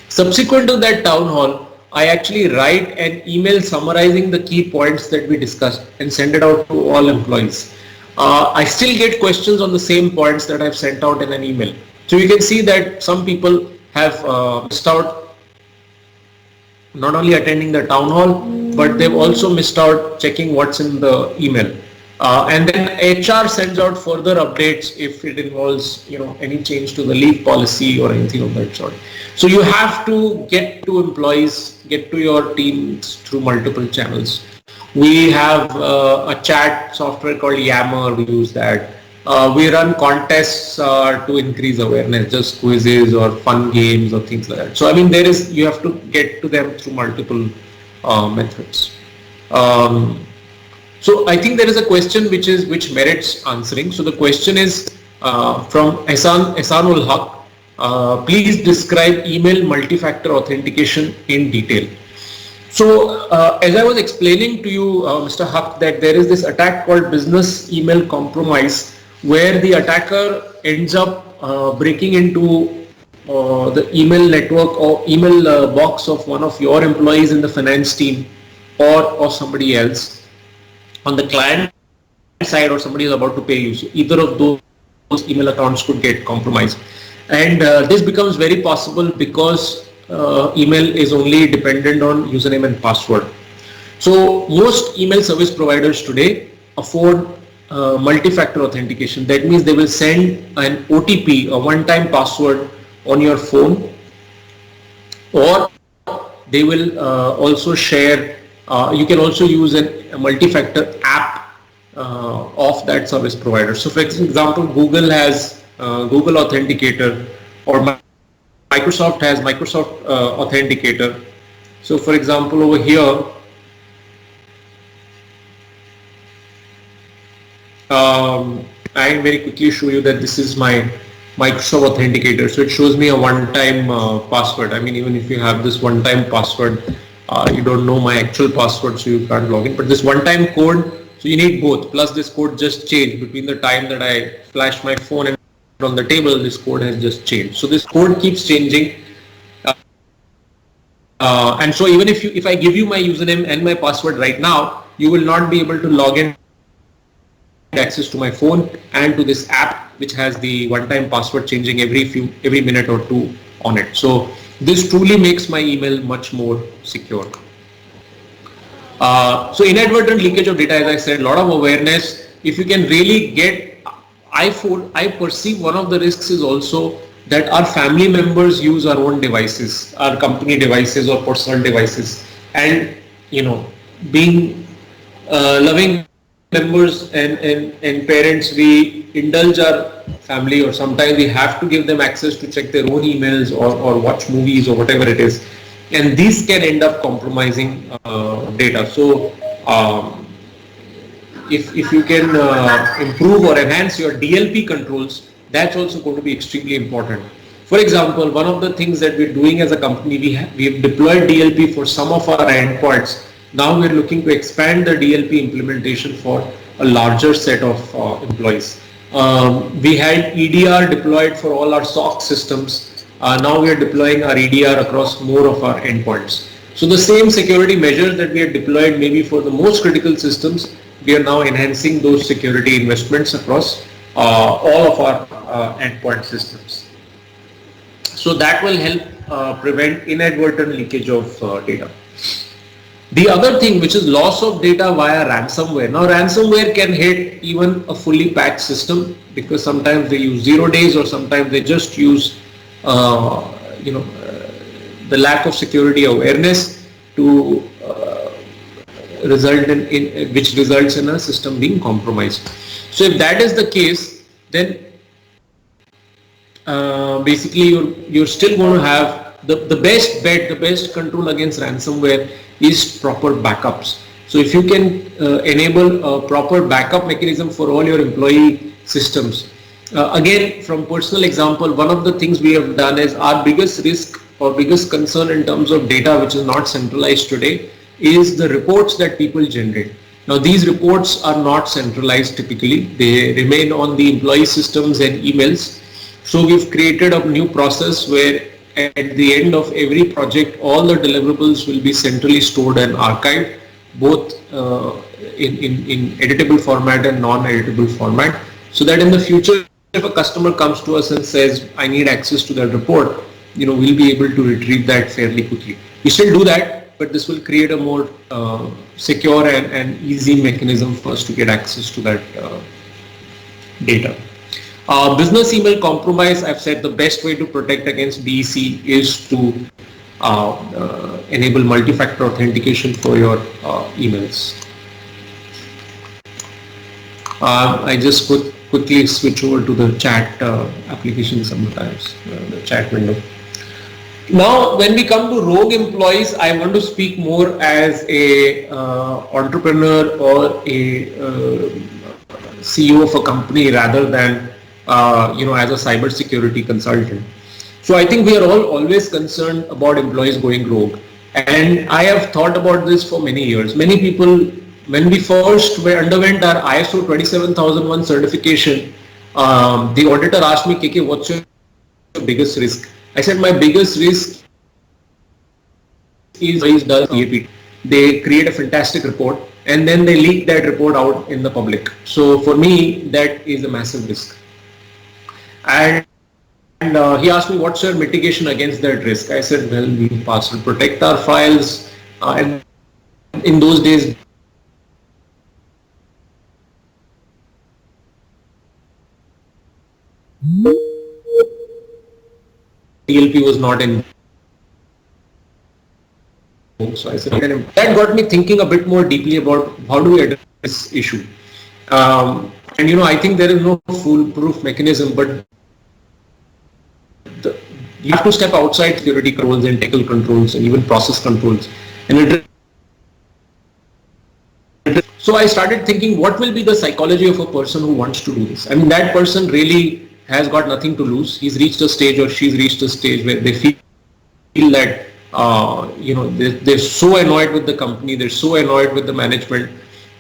Speaker 2: Subsequent to that town hall, I actually write an email summarizing the key points that we discussed and send it out to all employees. I still get questions on the same points that I've sent out in an email. So you can see that some people have missed out not only attending the town hall, but they've also missed out checking what's in the email. And then HR sends out further updates if it involves, any change to the leave policy or anything of that sort. So you have to get to employees, get to your teams through multiple channels. We have a chat software called Yammer. We use that. We run contests to increase awareness, just quizzes or fun games or things like that. So I mean, you have to get to them through multiple methods. So I think there is a question which merits answering. So the question is from Ehsanul Haq. Please describe email multi-factor authentication in detail. So as I was explaining to you, Mr. Haq, that there is this attack called business email compromise, where the attacker ends up breaking into the email network or email box of one of your employees in the finance team or somebody else on the client side, or somebody is about to pay you. So either of those email accounts could get compromised. And this becomes very possible because email is only dependent on username and password. So most email service providers today afford multi-factor authentication. That means they will send an OTP, a one-time password, on your phone, or they will also share. You can also use a multi-factor app of that service provider. So for example, Google has Google Authenticator, or Microsoft has Microsoft Authenticator. So for example, over here, I very quickly show you that this is my Microsoft Authenticator. So it shows me a one-time password. I mean, even if you have this one-time password, you don't know my actual password, so you can't log in. But this one-time code, so you need both. Plus this code just changed between the time that I flashed my phone and on the table, this code has just changed. So this code keeps changing. And so even if I give you my username and my password right now, you will not be able to log in, access to my phone and to this app, which has the one-time password changing every minute or two on it. So this truly makes my email much more secure. So inadvertent leakage of data, as I said, a lot of awareness. If you can really get, I perceive one of the risks is also that our family members use our own devices, our company devices or personal devices, and being loving members and parents, we indulge our family, or sometimes we have to give them access to check their own emails or watch movies or whatever it is, and these can end up compromising data. So if you can improve or enhance your DLP controls, that's also going to be extremely important. For example, one of the things that we're doing as a company, we have deployed DLP for some of our endpoints. Now we're looking to expand the DLP implementation for a larger set of employees. We had EDR deployed for all our SOC systems. Now we are deploying our EDR across more of our endpoints. So the same security measures that we had deployed maybe for the most critical systems, we are now enhancing those security investments across all of our endpoint systems. So that will help prevent inadvertent leakage of data. The other thing, which is loss of data via ransomware. Now ransomware can hit even a fully patched system, because sometimes they use 0 days, or sometimes they just use the lack of security awareness to result in which results in a system being compromised. So if that is the case, then basically you're still going to have the best bet, the best control against ransomware is proper backups. So if you can enable a proper backup mechanism for all your employee systems. Again, from personal example, one of the things we have done is our biggest risk or biggest concern in terms of data which is not centralized today is the reports that people generate. Now these reports are not centralized typically, they remain on the employee systems and emails. So we've created a new process where at the end of every project, all the deliverables will be centrally stored and archived, both in editable format and non-editable format, so that in the future, if a customer comes to us and says, I need access to that report, we'll be able to retrieve that fairly quickly. We still do that, but this will create a more secure and easy mechanism for us to get access to that data. Business email compromise, I've said the best way to protect against BEC is to enable multi-factor authentication for your emails. I just quickly switch over to the chat application sometimes, the chat window. Now, when we come to rogue employees, I want to speak more as a entrepreneur or a CEO of a company rather than as a cyber security consultant. So I think we are all always concerned about employees going rogue, and I have thought about this for many years. Many people, when we first underwent our ISO 27001 certification, the auditor asked me, KK, what's your biggest risk? I said my biggest risk is does PAP. They create a fantastic report and then they leak that report out in the public. So for me, that is a massive risk. And he asked me, what's your mitigation against that risk? I said, well, we will protect our files. And in those days, DLP was not in. So I said, that got me thinking a bit more deeply about how do we address this issue. And I think there is no foolproof mechanism, but you have to step outside security controls and technical controls and even process controls and address. So I started thinking, what will be the psychology of a person who wants to do this? I mean, that person really has got nothing to lose. He's reached a stage or she's reached a stage where they feel that they're so annoyed with the company, they're so annoyed with the management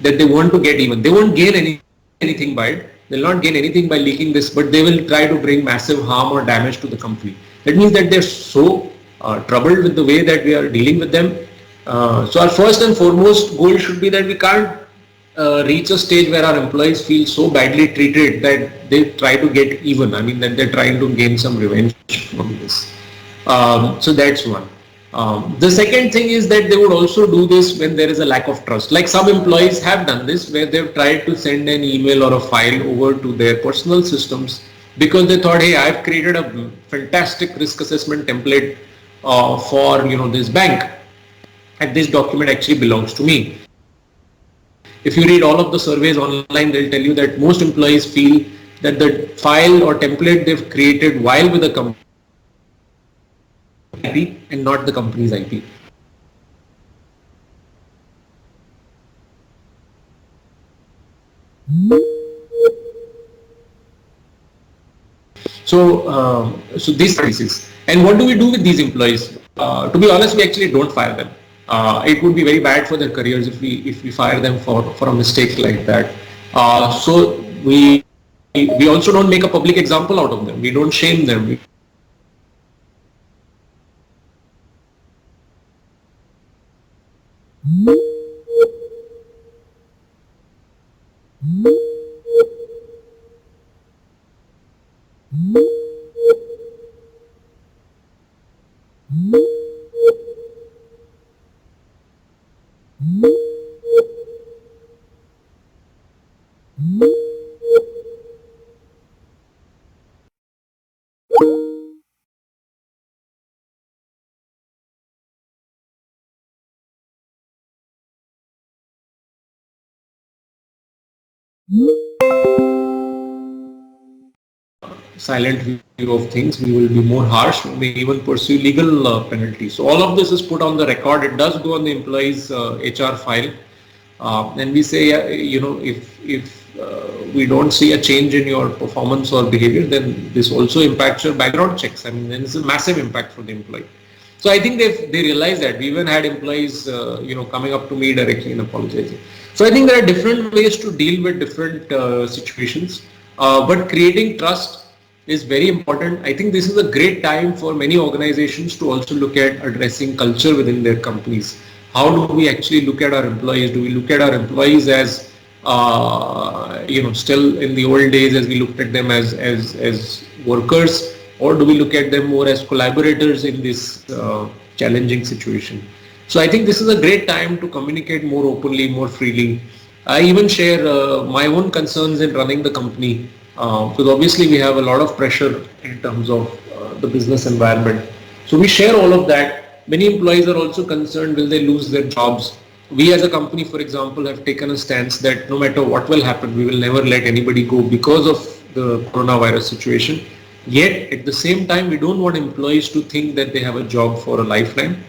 Speaker 2: that they want to get even. They won't gain anything by it. They'll not gain anything by leaking this, but they will try to bring massive harm or damage to the company. That means that they're so troubled with the way that we are dealing with them. So our first and foremost goal should be that we can't reach a stage where our employees feel so badly treated that they try to get even. I mean, that they're trying to gain some revenge from this. So that's one. The second thing is that they would also do this when there is a lack of trust. Like some employees have done this, where they've tried to send an email or a file over to their personal systems because they thought, hey, I've created a fantastic risk assessment template for this bank, and this document actually belongs to me. If you read all of the surveys online, they'll tell you that most employees feel that the file or template they've created while with a company IP and not the company's IP. So these cases. And what do we do with these employees? To be honest, we actually don't fire them. It would be very bad for their careers if we fire them for a mistake like that. So we also don't make a public example out of them. We don't shame them. Silent view of things, we will be more harsh, we may even pursue legal penalties. So all of this is put on the record. It does go on the employee's HR file, and we say, if we don't see a change in your performance or behavior, then this also impacts your background checks. I mean, then it's a massive impact for the employee. So I think they realize that. We even had employees, coming up to me directly and apologizing. So I think there are different ways to deal with different situations, but creating trust is very important. I think this is a great time for many organizations to also look at addressing culture within their companies. How do we actually look at our employees? Do we look at our employees as, still in the old days as we looked at them as workers, or do we look at them more as collaborators in this challenging situation? So I think this is a great time to communicate more openly, more freely. I even share my own concerns in running the company because obviously we have a lot of pressure in terms of the business environment. So we share all of that. Many employees are also concerned, will they lose their jobs? We as a company, for example, have taken a stance that no matter what will happen, we will never let anybody go because of the coronavirus situation. Yet at the same time, we don't want employees to think that they have a job for a lifetime.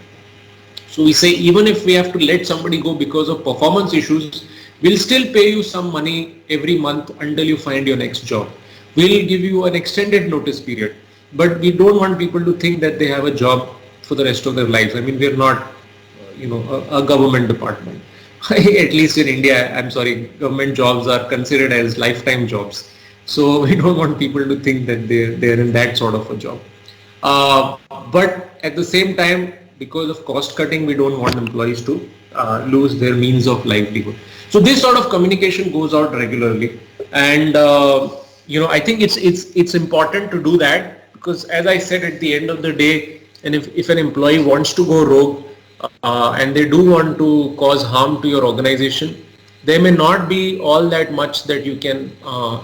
Speaker 2: So we say even if we have to let somebody go because of performance issues, we'll still pay you some money every month until you find your next job. We'll give you an extended notice period, but we don't want people to think that they have a job for the rest of their lives. I mean, we're not, a government department. At least in India, I'm sorry, government jobs are considered as lifetime jobs. So we don't want people to think that they're in that sort of a job. But at the same time, because of cost cutting, we don't want employees to lose their means of livelihood. So this sort of communication goes out regularly, and I think it's important to do that because, as I said, at the end of the day, and if an employee wants to go rogue and they do want to cause harm to your organization, there may not be all that much that you can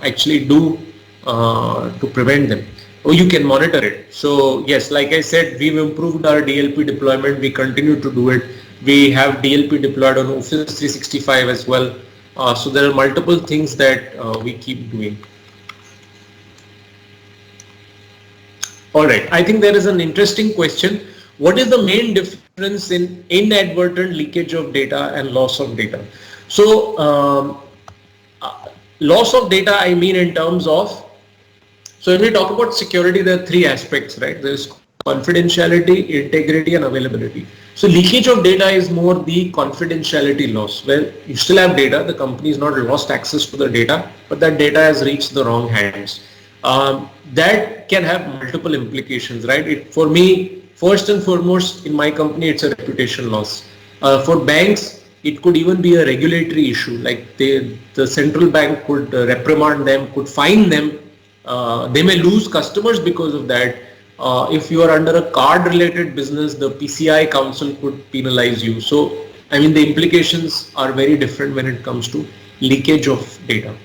Speaker 2: actually do to prevent them. Or you can monitor it. So yes, like I said, we've improved our DLP deployment. We continue to do it. We have DLP deployed on Office 365 as well. So there are multiple things that we keep doing. All right. I think there is an interesting question. What is the main difference in inadvertent leakage of data and loss of data? So loss of data, I mean in terms of, so when we talk about security, there are three aspects, right? There's confidentiality, integrity, and availability. So leakage of data is more the confidentiality loss, where you still have data, the company has not lost access to the data, but that data has reached the wrong hands. That can have multiple implications, right? For me, first and foremost, in my company, it's a reputation loss. For banks, it could even be a regulatory issue, like the central bank could reprimand them, could fine them. They may lose customers because of that. If you are under a card related business, the PCI Council could penalize you. So, I mean, the implications are very different when it comes to leakage of data.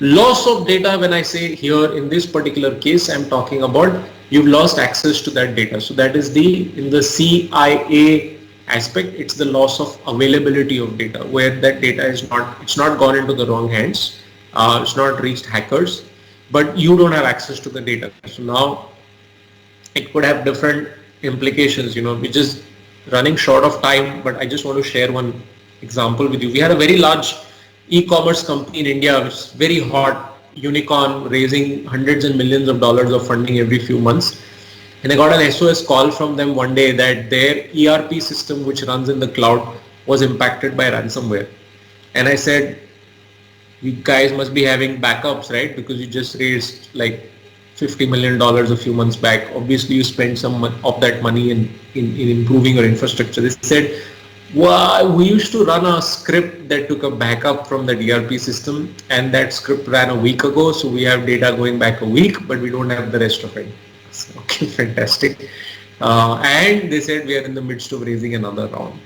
Speaker 2: Loss of data, when I say here in this particular case, I'm talking about you've lost access to that data. So that is in the CIA aspect, it's the loss of availability of data, where that data is not gone into the wrong hands. It's not reached hackers, but you don't have access to the data. So now it could have different implications. We're just running short of time, but I just want to share one example with you. We had a very large e-commerce company in India, which is very hot, unicorn, raising hundreds and millions of dollars of funding every few months. And I got an SOS call from them one day that their ERP system, which runs in the cloud, was impacted by ransomware. And I said, you guys must be having backups, right? Because you just raised like $50 million a few months back. Obviously, you spent some of that money in improving your infrastructure. They said, well, we used to run a script that took a backup from the ERP system, and that script ran a week ago. So we have data going back a week, but we don't have the rest of it. So, okay, fantastic. And they said we are in the midst of raising another round.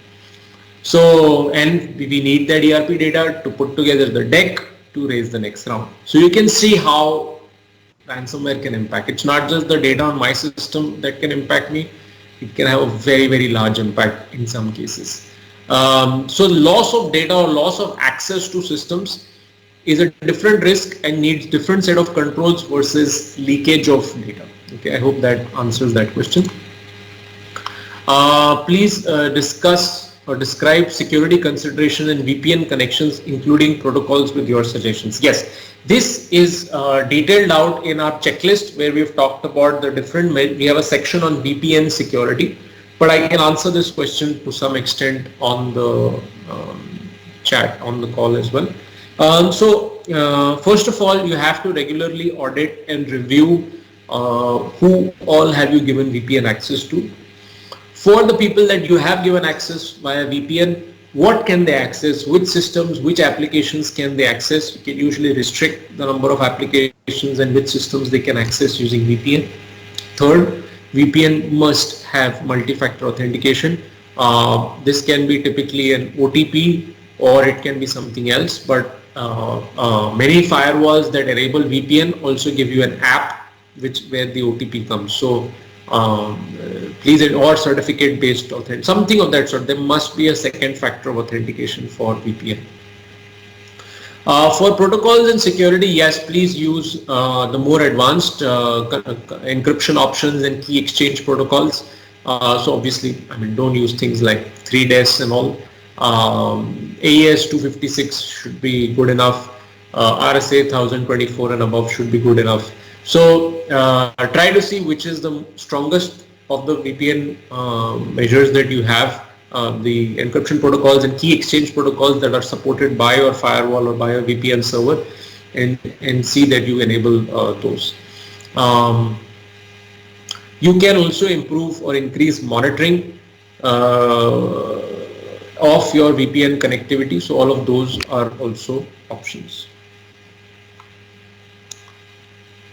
Speaker 2: So, and we need that ERP data to put together the deck to raise the next round. So you can see how ransomware can impact. It's not just the data on my system that can impact me. It can have a very, very large impact in some cases. So loss of data or loss of access to systems is a different risk and needs different set of controls versus leakage of data. Okay, I hope that answers that question. Please discuss or describe security consideration and VPN connections, including protocols with your suggestions. Yes, this is detailed out in our checklist where we've talked about the different, we have a section on VPN security, but I can answer this question to some extent on the chat, on the call as well. First of all, you have to regularly audit and review who all have you given VPN access to. For the people that you have given access via VPN, what can they access, which systems, which applications can they access? You can usually restrict the number of applications and which systems they can access using VPN. Third, VPN must have multi-factor authentication. This can be typically an OTP or it can be something else, but many firewalls that enable VPN also give you an app where the OTP comes. So please, or certificate based authentication, something of that sort. There must be a second factor of authentication for VPN. For protocols and security, yes, please use the more advanced encryption options and key exchange protocols. So obviously, I mean, don't use things like 3DES and all. AES 256 should be good enough. RSA 1024 and above should be good enough. So try to see which is the strongest of the VPN measures that you have. The encryption protocols and key exchange protocols that are supported by your firewall or by a VPN server, and see that you enable those. You can also improve or increase monitoring of your VPN connectivity. So all of those are also options.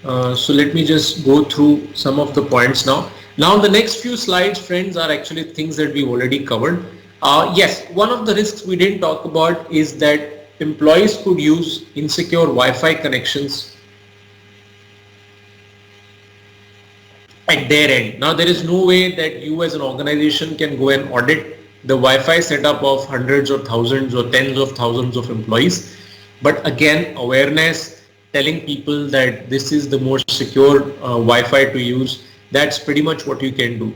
Speaker 2: So let me just go through some of the points now. Now the next few slides, friends, are actually things that we've already covered. Yes, one of the risks we didn't talk about is that employees could use insecure Wi-Fi connections at their end. Now there is no way that you as an organization can go and audit the Wi-Fi setup of hundreds or thousands or tens of thousands of employees. But again, awareness, telling people that this is the most secure Wi-Fi to use, that's pretty much what you can do.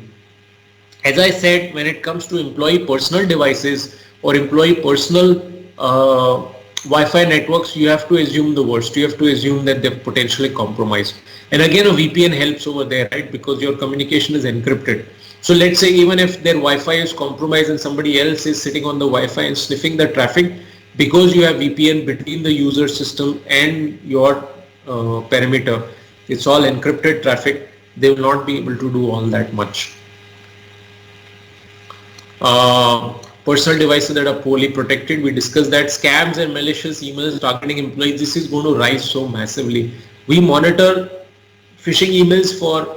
Speaker 2: As I said, when it comes to employee personal devices or employee personal Wi-Fi networks, you have to assume the worst. You have to assume that they're potentially compromised. And again, a VPN helps over there, right? Because your communication is encrypted. So let's say even if their Wi-Fi is compromised and somebody else is sitting on the Wi-Fi and sniffing the traffic, because you have VPN between the user system and your perimeter, it's all encrypted traffic, they will not be able to do all that much. Personal devices that are poorly protected, we discussed that. Scams and malicious emails targeting employees, this is going to rise so massively. We monitor phishing emails for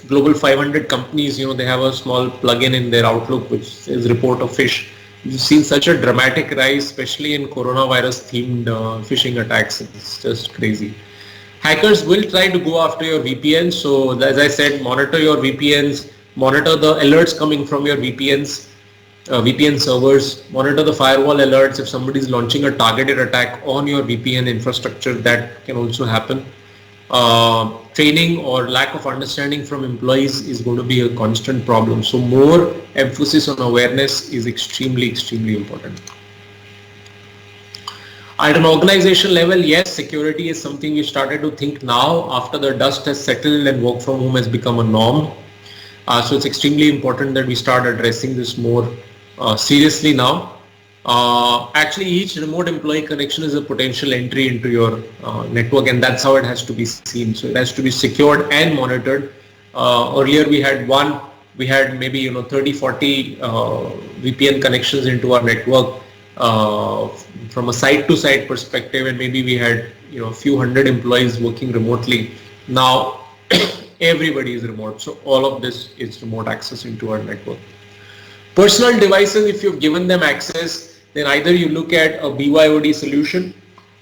Speaker 2: global 500 companies. You know, they have a small plugin in their Outlook which says report a phish. We've seen such a dramatic rise, especially in coronavirus themed phishing attacks. It's just crazy. Hackers will try to go after your VPN. So as I said, monitor your VPNs, monitor the alerts coming from your VPNs, VPN servers, monitor the firewall alerts. If somebody is launching a targeted attack on your VPN infrastructure, that can also happen. Training or lack of understanding from employees is going to be a constant problem. So more emphasis on awareness is extremely, extremely important. At an organization level, yes, security is something we started to think now after the dust has settled and work from home has become a norm. So it's extremely important that we start addressing this more seriously now. Actually, each remote employee connection is a potential entry into your network, and that's how it has to be seen. So it has to be secured and monitored. Earlier we had maybe 30, 40 VPN connections into our network from a site-to-site perspective, and maybe we had a few hundred employees working remotely. Now everybody is remote, so all of this is remote access into our network. Personal devices, if you've given them access, then either you look at a BYOD solution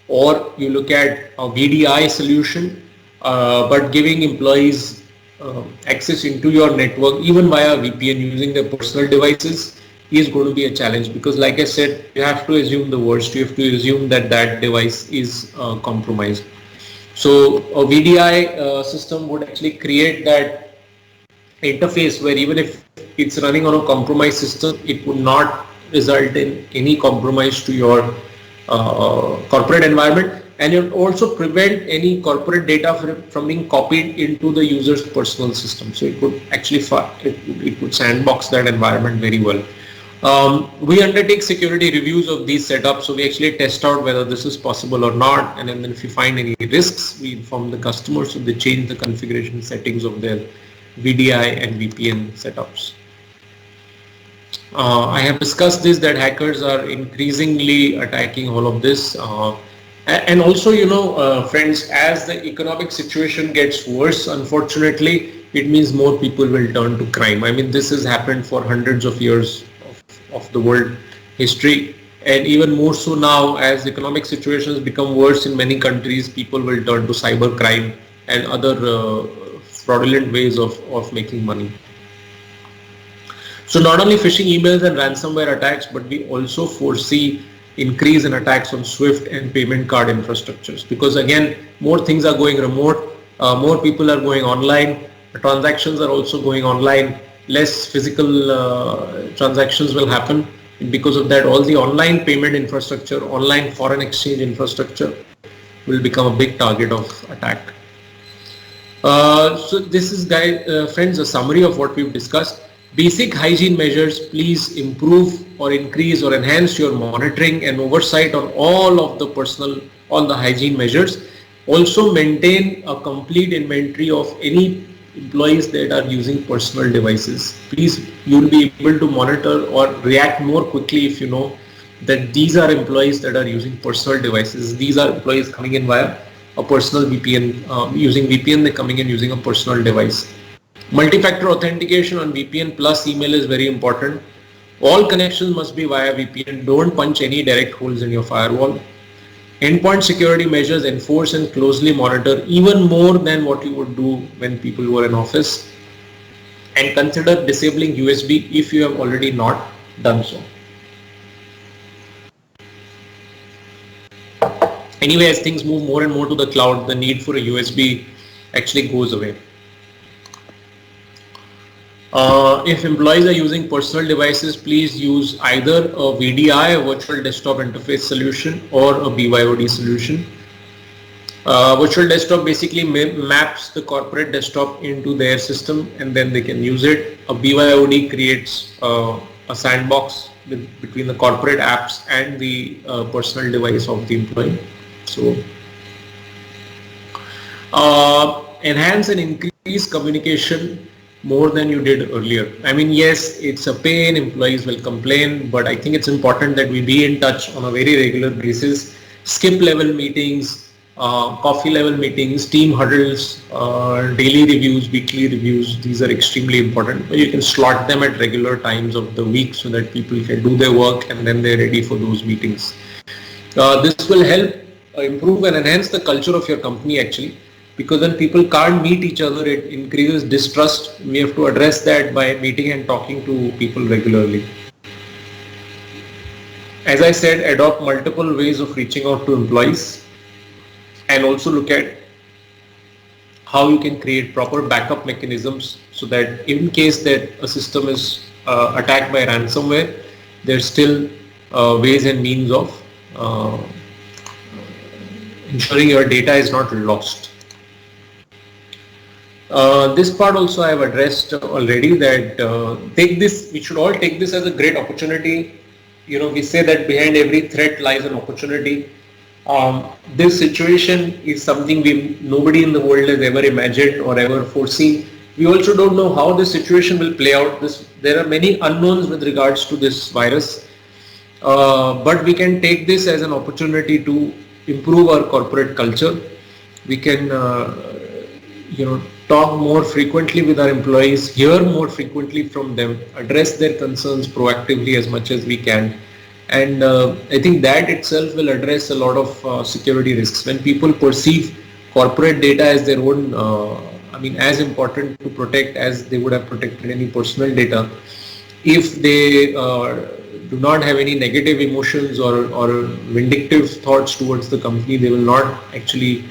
Speaker 2: or you look at a VDI solution, but giving employees access into your network even via VPN using their personal devices is going to be a challenge, because like I said, you have to assume the worst. You have to assume that that device is compromised. So a VDI system would actually create that interface where even if it's running on a compromised system, it would not result in any compromise to your corporate environment, and it would also prevent any corporate data from being copied into the user's personal system. So it would actually it would sandbox that environment very well. We undertake security reviews of these setups, so we actually test out whether this is possible or not, and then if we find any risks, we inform the customer so they change the configuration settings of their VDI and VPN setups. I have discussed this, that hackers are increasingly attacking all of this, and also, friends, as the economic situation gets worse, unfortunately, it means more people will turn to crime. I mean, this has happened for hundreds of years of the world history, and even more so now as economic situations become worse in many countries, people will turn to cyber crime and other fraudulent ways of making money. So not only phishing emails and ransomware attacks, but we also foresee increase in attacks on SWIFT and payment card infrastructures, because again, more things are going remote, more people are going online, transactions are also going online, less physical transactions will happen. And because of that, all the online payment infrastructure, online foreign exchange infrastructure will become a big target of attack. So this is, friends, a summary of what we've discussed. Basic hygiene measures: please improve or increase or enhance your monitoring and oversight on all of the all the hygiene measures. Also maintain a complete inventory of any employees that are using personal devices. Please, you'll be able to monitor or react more quickly if you know that these are employees that are using personal devices. These are employees coming in via a personal VPN, using VPN, they're coming in using a personal device. Multi-factor authentication on VPN plus email is very important. All connections must be via VPN. Don't punch any direct holes in your firewall. Endpoint security measures: enforce and closely monitor, even more than what you would do when people were in office. And consider disabling USB if you have already not done so. Anyway, as things move more and more to the cloud, the need for a USB actually goes away. If employees are using personal devices, please use either a VDI, a virtual desktop interface solution, or a BYOD solution. Virtual desktop basically maps the corporate desktop into their system and then they can use it. A BYOD creates a sandbox between the corporate apps and the personal device of the employee. So enhance and increase communication more than you did earlier. I mean, yes, it's a pain, employees will complain, but I think it's important that we be in touch on a very regular basis. Skip level meetings, coffee level meetings, team huddles, daily reviews, weekly reviews. These are extremely important. You can slot them at regular times of the week so that people can do their work and then they're ready for those meetings. This will help improve and enhance the culture of your company actually, because when people can't meet each other, it increases distrust. We have to address that by meeting and talking to people regularly. As I said, adopt multiple ways of reaching out to employees and also look at how you can create proper backup mechanisms so that in case that a system is attacked by ransomware, there's still ways and means of ensuring your data is not lost. This part also I have addressed already, that we should all take this as a great opportunity. You know, we say that behind every threat lies an opportunity. This situation is something nobody in the world has ever imagined or ever foreseen. We also don't know how this situation will play out. There are many unknowns with regards to this virus, but we can take this as an opportunity to improve our corporate culture. We can, talk more frequently with our employees, hear more frequently from them, address their concerns proactively as much as we can. And I think that itself will address a lot of security risks. When people perceive corporate data as their own, as important to protect as they would have protected any personal data, if they do not have any negative emotions or vindictive thoughts towards the company, they will not actually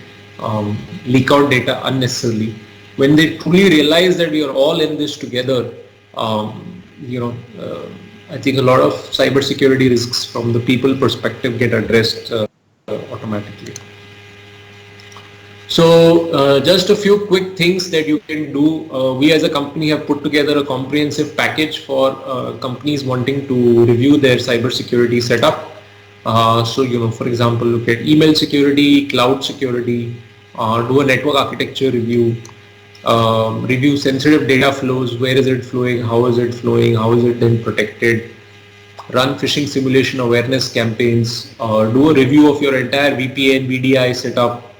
Speaker 2: leak out data unnecessarily. When they truly realize that we are all in this together, I think a lot of cybersecurity risks from the people perspective get addressed automatically. So just a few quick things that you can do. We as a company have put together a comprehensive package for companies wanting to review their cybersecurity setup. For example, look at email security, cloud security, do a network architecture review, review sensitive data flows, where is it flowing, how is it then protected, run phishing simulation awareness campaigns, do a review of your entire VPN, VDI setup,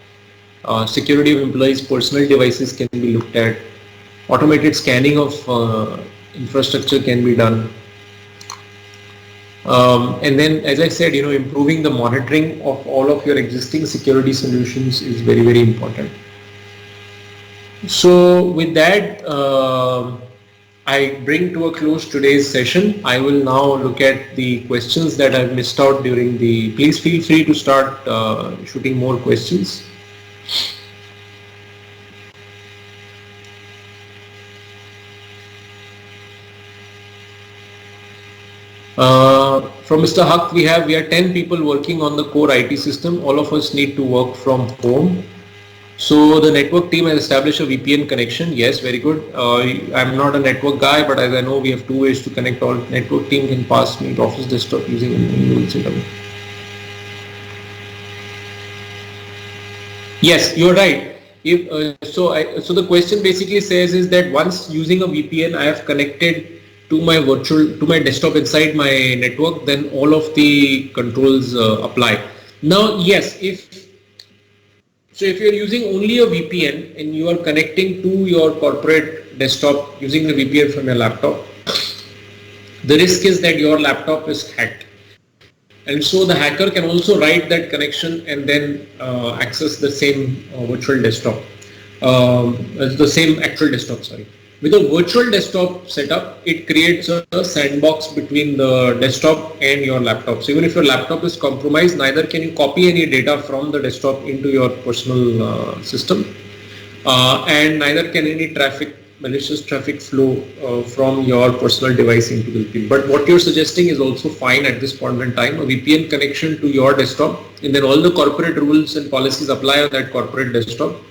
Speaker 2: security of employees' personal devices can be looked at, automated scanning of infrastructure can be done. And then, as I said, improving the monitoring of all of your existing security solutions is very, very important. So with that, I bring to a close today's session. I will now look at the questions that I've missed out during the, please feel free to start shooting more questions. From Mr. Haq, we are 10 people working on the core IT system. All of us need to work from home. So the network team has established a VPN connection. Yes, very good. I'm not a network guy, but as I know, we have 2 ways to connect. All network team can pass me to Office desktop using an setup. Yes, you're right. So the question basically says is that once using a VPN, I have connected to my desktop inside my network, then all of the controls apply. Now, yes, if you're using only a VPN and you are connecting to your corporate desktop using the VPN from your laptop, the risk is that your laptop is hacked. And so the hacker can also write that connection and then access the same virtual desktop, the same actual desktop, sorry. With a virtual desktop setup, it creates a sandbox between the desktop and your laptop. So even if your laptop is compromised, neither can you copy any data from the desktop into your personal system, and neither can any malicious traffic flow from your personal device into the VPN. But what you're suggesting is also fine at this point in time. A VPN connection to your desktop, and then all the corporate rules and policies apply on that corporate desktop,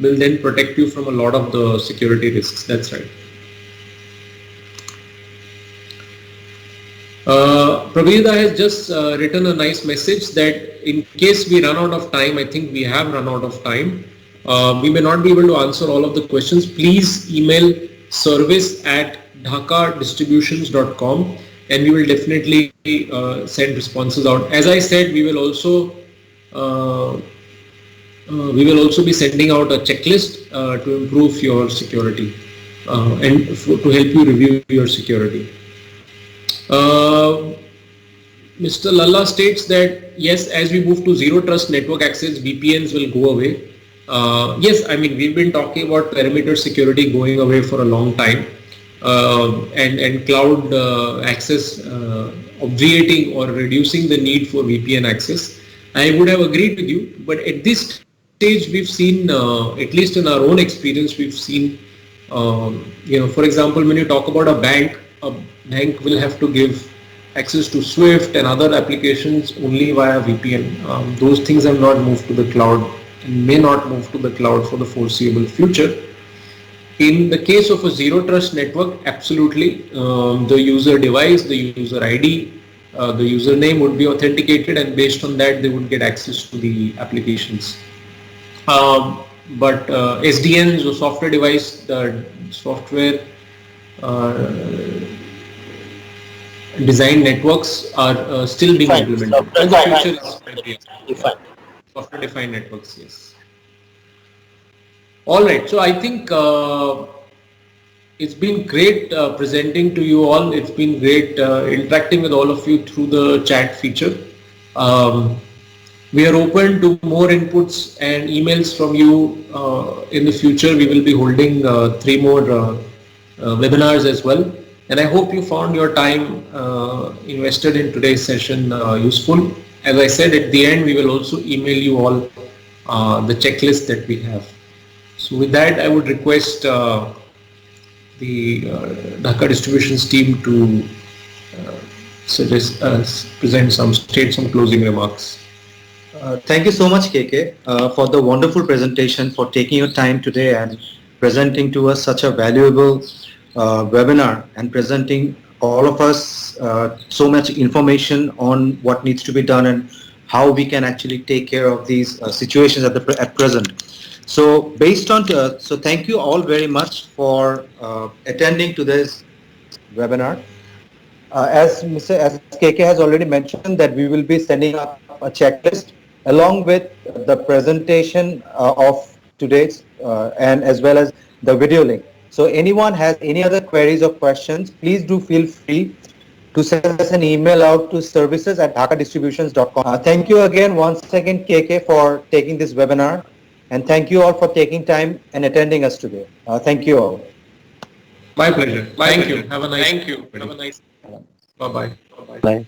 Speaker 2: will then protect you from a lot of the security risks. That's right. Praveeda has just written a nice message that in case we run out of time, I think we have run out of time. We may not be able to answer all of the questions. Please email service@dhakadistributions.com and we will definitely send responses out. As I said, we will also be sending out a checklist to improve your security and to help you review your security. Mr. Lalla states that yes, as we move to zero trust network access, VPNs will go away. Yes, I mean, we've been talking about perimeter security going away for a long time, and cloud access obviating or reducing the need for VPN access. I would have agreed with you, but at this stage we've seen, at least in our own experience, we've seen, for example, when you talk about a bank will have to give access to Swift and other applications only via VPN. Those things have not moved to the cloud and may not move to the cloud for the foreseeable future. In the case of a zero trust network, absolutely, the user device, the user ID, the username would be authenticated, and based on that they would get access to the applications. But SDNs or software device, software design networks are still being implemented. And the future is software defined networks, yes. All right, so I think it's been great presenting to you all. It's been great interacting with all of you through the chat feature. We are open to more inputs and emails from you in the future. We will be holding 3 more webinars as well. And I hope you found your time invested in today's session useful. As I said, at the end, we will also email you all the checklist that we have. So with that, I would request the Dhaka Distributions team to state some closing remarks.
Speaker 1: Thank you so much, KK, for the wonderful presentation, for taking your time today and presenting to us such a valuable webinar and presenting all of us so much information on what needs to be done and how we can actually take care of these situations at present. So based on, so thank you all very much for attending to this webinar. As KK has already mentioned, that we will be sending up a checklist along with the presentation of today's and as well as the video link. So anyone has any other queries or questions, please do feel free to send us an email out to services@dhakadistributions.com. Thank you again, once again, KK, for taking this webinar. And thank you all for taking time and attending us today. Thank you all.
Speaker 2: My pleasure. Thank you. Have a nice. Thank you. Have a nice. Bye bye.
Speaker 4: Bye.